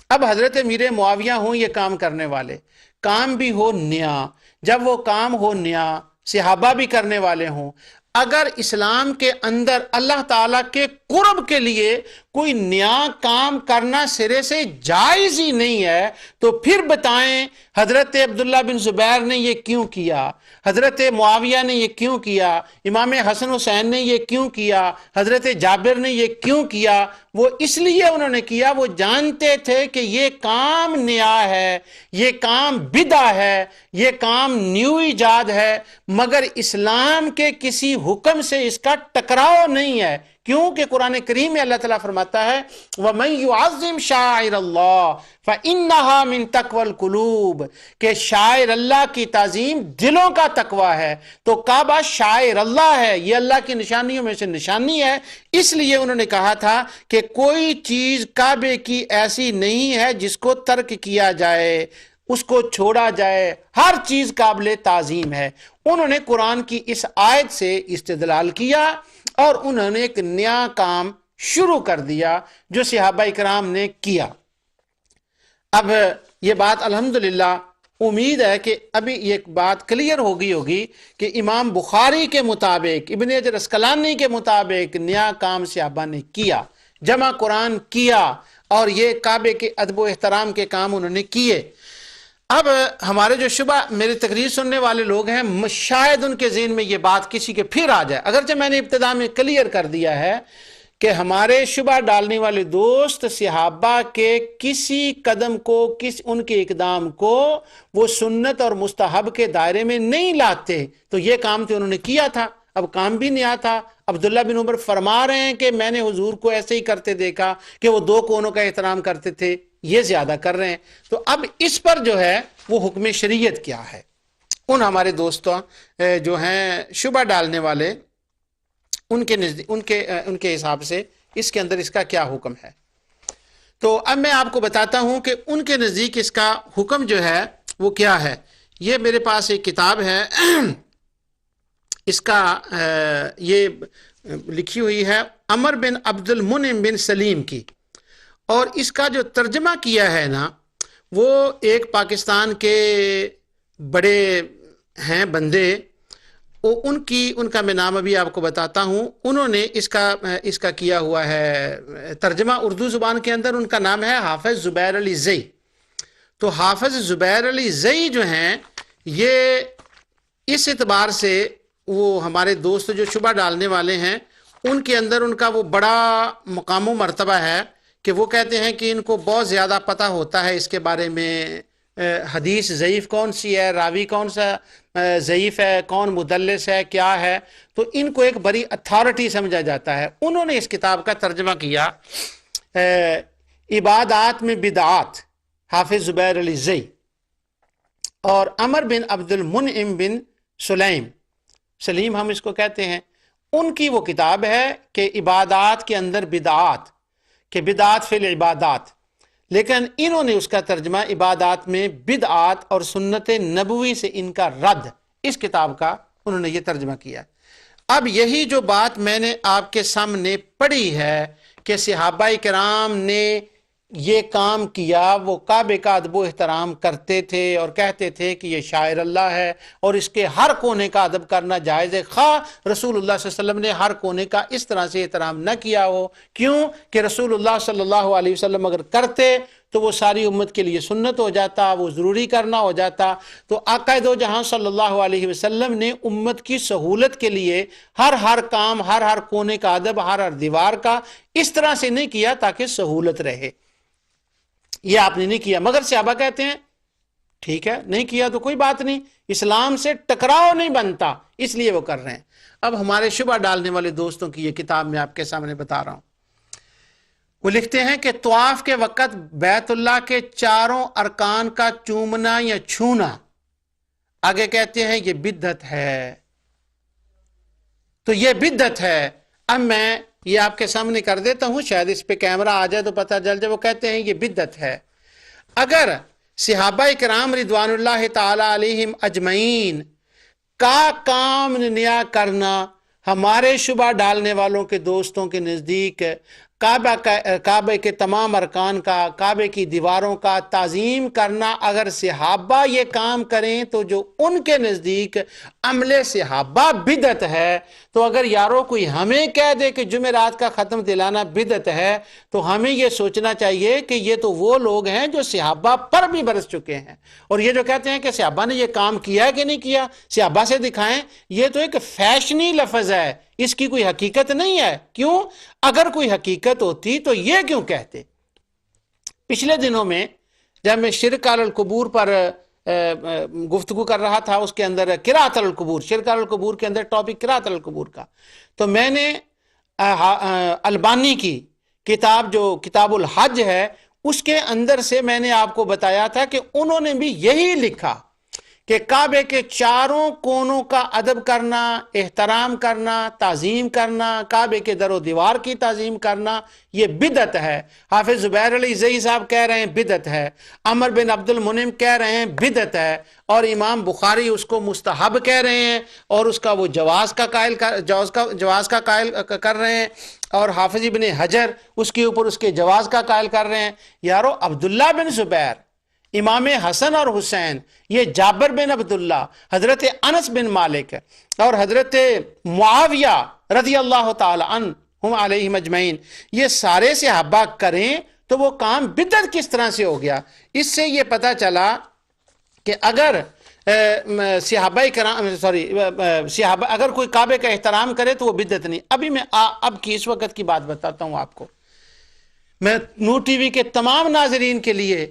اب حضرت امیر معاویہ ہوں یہ کام کرنے والے، کام بھی ہو نیا، جب وہ کام ہو نیا صحابہ بھی کرنے والے ہوں، اگر اسلام کے اندر اللہ تعالیٰ کے قرب کے لیے کوئی نیا کام کرنا سرے سے جائز ہی نہیں ہے، تو پھر بتائیں حضرت عبداللہ بن زبیر نے یہ کیوں کیا، حضرت معاویہ نے یہ کیوں کیا، امام حسن حسین نے یہ کیوں کیا، حضرت جابر نے یہ کیوں کیا؟ وہ اس لیے انہوں نے کیا، وہ جانتے تھے کہ یہ کام نیا ہے، یہ کام بدعہ ہے، یہ کام نیو ایجاد ہے، مگر اسلام کے کسی حکم سے اس کا ٹکراؤ نہیں ہے۔ کیونکہ قرآن کریم میں اللہ تعالیٰ فرماتا ہے وَمَن يُعَظِّمْ شَعَائِرَ اللَّهِ فَإِنَّهَا مِن تَقْوَى الْقُلُوبِ، کہ شاعر اللہ کی تعظیم دلوں کا تقوی ہے، تو کعبہ شاعر اللہ ہے، یہ اللہ کی نشانیوں میں سے نشانی ہے۔ اس لیے انہوں نے کہا تھا کہ کوئی چیز کعبے کی ایسی نہیں ہے جس کو ترک کیا جائے، اس کو چھوڑا جائے، ہر چیز قابل تعظیم ہے۔ انہوں نے قرآن کی اس آیت سے استدلال کیا اور انہوں نے ایک نیا کام شروع کر دیا جو صحابہ اکرام نے کیا۔ اب یہ بات الحمدللہ امید ہے کہ ابھی یہ بات کلیئر ہوگی کہ امام بخاری کے مطابق، ابن حجر اسقلانی کے مطابق نیا کام صحابہ نے کیا، جمع قرآن کیا، اور یہ کعبے کے ادب و احترام کے کام انہوں نے کیے۔ اب ہمارے جو شبہ میری تقریر سننے والے لوگ ہیں، شاید ان کے ذہن میں یہ بات کسی کے پھر آ جائے، اگرچہ میں نے ابتدا میں کلیئر کر دیا ہے کہ ہمارے شبہ ڈالنے والے دوست صحابہ کے کسی قدم کو، ان کے اقدام کو وہ سنت اور مستحب کے دائرے میں نہیں لاتے، تو یہ کام تو انہوں نے کیا تھا، اب کام بھی نیا تھا۔ عبداللہ بن عمر فرما رہے ہیں کہ میں نے حضور کو ایسے ہی کرتے دیکھا کہ وہ 2 کونوں کا احترام کرتے تھے، یہ زیادہ کر رہے ہیں، تو اب اس پر جو ہے وہ حکم شریعت کیا ہے، ان ہمارے دوستوں جو ہیں شبہ ڈالنے والے، ان کے حساب سے اس کے اندر اس کا کیا حکم ہے۔ تو اب میں آپ کو بتاتا ہوں کہ ان کے نزدیک اس کا حکم جو ہے وہ کیا ہے۔ یہ میرے پاس ایک کتاب ہے، اس کا یہ لکھی ہوئی ہے عمر بن عبد المنعم بن سلیم کی، اور اس کا جو ترجمہ کیا ہے نا، وہ ایک پاکستان کے بڑے ہیں بندے، ان کا میں نام ابھی آپ کو بتاتا ہوں، انہوں نے اس کا کیا ہوا ہے ترجمہ اردو زبان کے اندر، ان کا نام ہے حافظ زبیر علی زئی۔ تو حافظ زبیر علی زئی جو ہیں، یہ اس اعتبار سے وہ ہمارے دوست جو شبہ ڈالنے والے ہیں، ان کے اندر ان کا وہ بڑا مقام و مرتبہ ہے کہ وہ کہتے ہیں کہ ان کو بہت زیادہ پتہ ہوتا ہے اس کے بارے میں، حدیث ضعیف کون سی ہے، راوی کون سا ضعیف ہے، کون مدلس ہے، کیا ہے، تو ان کو ایک بڑی اتھارٹی سمجھا جاتا ہے۔ انہوں نے اس کتاب کا ترجمہ کیا عبادات میں بدعات، حافظ زبیر علی زئی، اور عمر بن عبد المنعم بن سلیم ہم اس کو کہتے ہیں، ان کی وہ کتاب ہے کہ عبادات کے اندر بدعات، کہ بدعات فی العبادات، لیکن انہوں نے اس کا ترجمہ عبادات میں بدعات اور سنت نبوی سے ان کا رد، اس کتاب کا انہوں نے یہ ترجمہ کیا۔ اب یہی جو بات میں نے آپ کے سامنے پڑھی ہے کہ صحابہ کرام نے یہ کام کیا، وہ کعبے کا ادب و احترام کرتے تھے اور کہتے تھے کہ یہ شاعر اللہ ہے اور اس کے ہر کونے کا ادب کرنا جائز ہے، خواہ رسول اللہ صلی اللہ علیہ وسلم نے ہر کونے کا اس طرح سے احترام نہ کیا ہو، کیوں کہ رسول اللہ صلی اللہ علیہ وسلم اگر کرتے تو وہ ساری امت کے لیے سنت ہو جاتا، وہ ضروری کرنا ہو جاتا۔ تو آقا دو جہاں صلی اللہ علیہ وسلم نے امت کی سہولت کے لیے ہر کام، ہر کونے کا ادب، ہر دیوار کا اس طرح سے نہیں کیا تاکہ سہولت رہے، یہ آپ نے نہیں کیا۔ مگر صحابہ کہتے ہیں ٹھیک ہے، نہیں کیا تو کوئی بات نہیں، اسلام سے ٹکراؤ نہیں بنتا، اس لیے وہ کر رہے ہیں۔ اب ہمارے شبہ ڈالنے والے دوستوں کی یہ کتاب میں آپ کے سامنے بتا رہا ہوں، وہ لکھتے ہیں کہ طواف کے وقت بیت اللہ کے 4 ارکان کا چومنا یا چھونا، آگے کہتے ہیں یہ بدعت ہے، تو یہ بدعت ہے۔ اب میں یہ آپ کے سامنے کر دیتا ہوں، شاید اس پہ کیمرہ آ جائے تو پتہ چل جائے۔ وہ کہتے ہیں یہ بدعت ہے۔ اگر صحابہ کرام رضوان اللہ تعالی علیہم اجمعین کا کام نیا کرنا ہمارے شبہ ڈالنے والوں کے دوستوں کے نزدیک کعبے کے تمام ارکان کا، کعبے کی دیواروں کا تعظیم کرنا، اگر صحابہ یہ کام کریں تو جو ان کے نزدیک عمل صحابہ بدعت ہے، تو اگر یارو کوئی ہمیں کہہ دے کہ جمعرات کا ختم دلانا بدعت ہے، تو ہمیں یہ سوچنا چاہیے کہ یہ تو وہ لوگ ہیں جو صحابہ پر بھی برس چکے ہیں، اور یہ جو کہتے ہیں کہ صحابہ نے یہ کام کیا ہے کہ نہیں کیا، صحابہ سے دکھائیں، یہ تو ایک فیشنی لفظ ہے، اس کی کوئی حقیقت نہیں ہے۔ کیوں؟ اگر کوئی حقیقت ہوتی تو یہ کیوں کہتے؟ پچھلے دنوں میں جب میں شرک علی القبور پر گفتگو کر رہا تھا، اس کے اندر قرأت علی القبور، شرک علی القبور کے اندر ٹاپک قرأت علی القبور کا، تو میں نے البانی کی کتاب جو کتاب الحج ہے اس کے اندر سے میں نے آپ کو بتایا تھا کہ انہوں نے بھی یہی لکھا کہ کعبے کے 4 کونوں کا ادب کرنا، احترام کرنا، تعظیم کرنا، کعبے کے در و دیوار کی تعظیم کرنا، یہ بدعت ہے۔ حافظ زبیر علی زئی صاحب کہہ رہے ہیں بدعت ہے، عمر بن عبد المنعم کہہ رہے ہیں بدعت ہے، اور امام بخاری اس کو مستحب کہہ رہے ہیں اور اس کا وہ جواز کا قائل کر رہے ہیں، اور حافظ ابن حجر اس کے اوپر اس کے جواز کا قائل کر رہے ہیں۔ یارو عبداللہ بن زبیر، امام حسن اور حسین، یہ جابر بن عبداللہ، حضرت انس بن مالک اور حضرت معاویہ رضی اللہ تعالی عنہم علیہم اجمعین، یہ سارے صحابہ کریں تو وہ کام بدعت کس طرح سے ہو گیا؟ اس سے یہ پتہ چلا کہ اگر صحابہ کرام صحابہ اگر کوئی کعبے کا احترام کرے تو وہ بدعت نہیں۔ ابھی میں اب کی اس وقت کی بات بتاتا ہوں آپ کو۔ میں نور ٹی وی کے تمام ناظرین کے لیے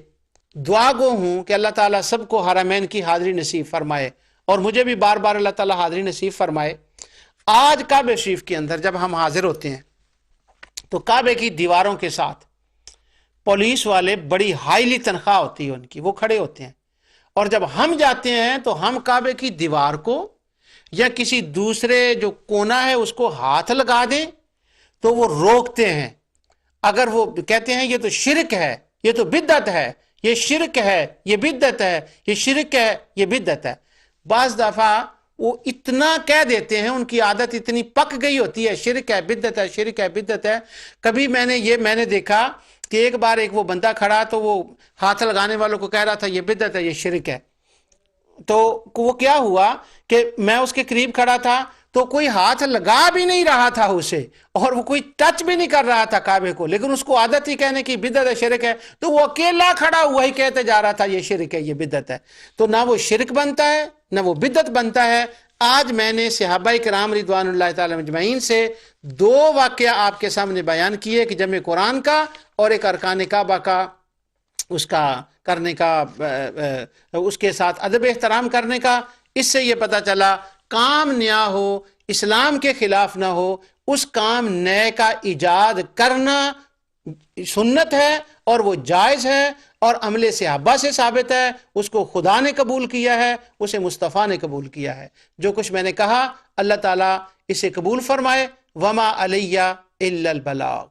دعا گو ہوں کہ اللہ تعالیٰ سب کو حرمین کی حاضری نصیب فرمائے، اور مجھے بھی بار بار اللہ تعالیٰ حاضری نصیب فرمائے۔ آج کعبہ شریف کے اندر جب ہم حاضر ہوتے ہیں تو کعبے کی دیواروں کے ساتھ پولیس والے، بڑی ہائیلی تنخواہ ہوتی ہے ان کی، وہ کھڑے ہوتے ہیں، اور جب ہم جاتے ہیں تو ہم کعبے کی دیوار کو یا کسی دوسرے جو کونا ہے اس کو ہاتھ لگا دیں تو وہ روکتے ہیں۔ اگر وہ کہتے ہیں یہ تو شرک ہے، یہ تو بدعت ہے، یہ شرک ہے، یہ بدعت ہے، یہ شرک ہے، یہ بدعت ہے، بعض دفعہ وہ اتنا کہہ دیتے ہیں، ان کی عادت اتنی پک گئی ہوتی ہے، شرک ہے، بدعت ہے، شرک ہے، بدعت ہے۔ کبھی میں نے دیکھا کہ ایک بار ایک وہ بندہ کھڑا تو وہ ہاتھ لگانے والوں کو کہہ رہا تھا یہ بدعت ہے، یہ شرک ہے۔ تو وہ کیا ہوا کہ میں اس کے قریب کھڑا تھا تو کوئی ہاتھ لگا بھی نہیں رہا تھا اسے، اور وہ کوئی ٹچ بھی نہیں کر رہا تھا کعبے کو، لیکن اس کو عادت ہی کہنے کی بدعت ہے، شرک ہے، تو وہ اکیلا کھڑا ہوا ہی کہتے جا رہا تھا یہ شرک ہے، یہ بدعت ہے۔ تو نہ وہ شرک بنتا ہے نہ وہ بدعت بنتا ہے۔ آج میں نے صحابہ کرام رضوان اللہ تعالی اجمعین سے دو واقعہ آپ کے سامنے بیان کیے کہ جمع قرآن کا اور ایک ارکان کعبہ کا اس کا کرنے کا، اس کے ساتھ ادب احترام کرنے کا۔ اس سے یہ پتہ چلا کام نیا ہو، اسلام کے خلاف نہ ہو، اس کام نئے کا ایجاد کرنا سنت ہے اور وہ جائز ہے، اور عمل صحابہ سے ثابت ہے، اس کو خدا نے قبول کیا ہے، اسے مصطفیٰ نے قبول کیا ہے۔ جو کچھ میں نے کہا اللہ تعالیٰ اسے قبول فرمائے۔ وما علیہ الا البلاغ۔